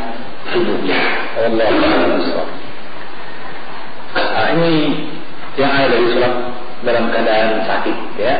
tubuhnya. Allahu Akbar. Ini yang ada dari sholat dalam keadaan sakit, ya.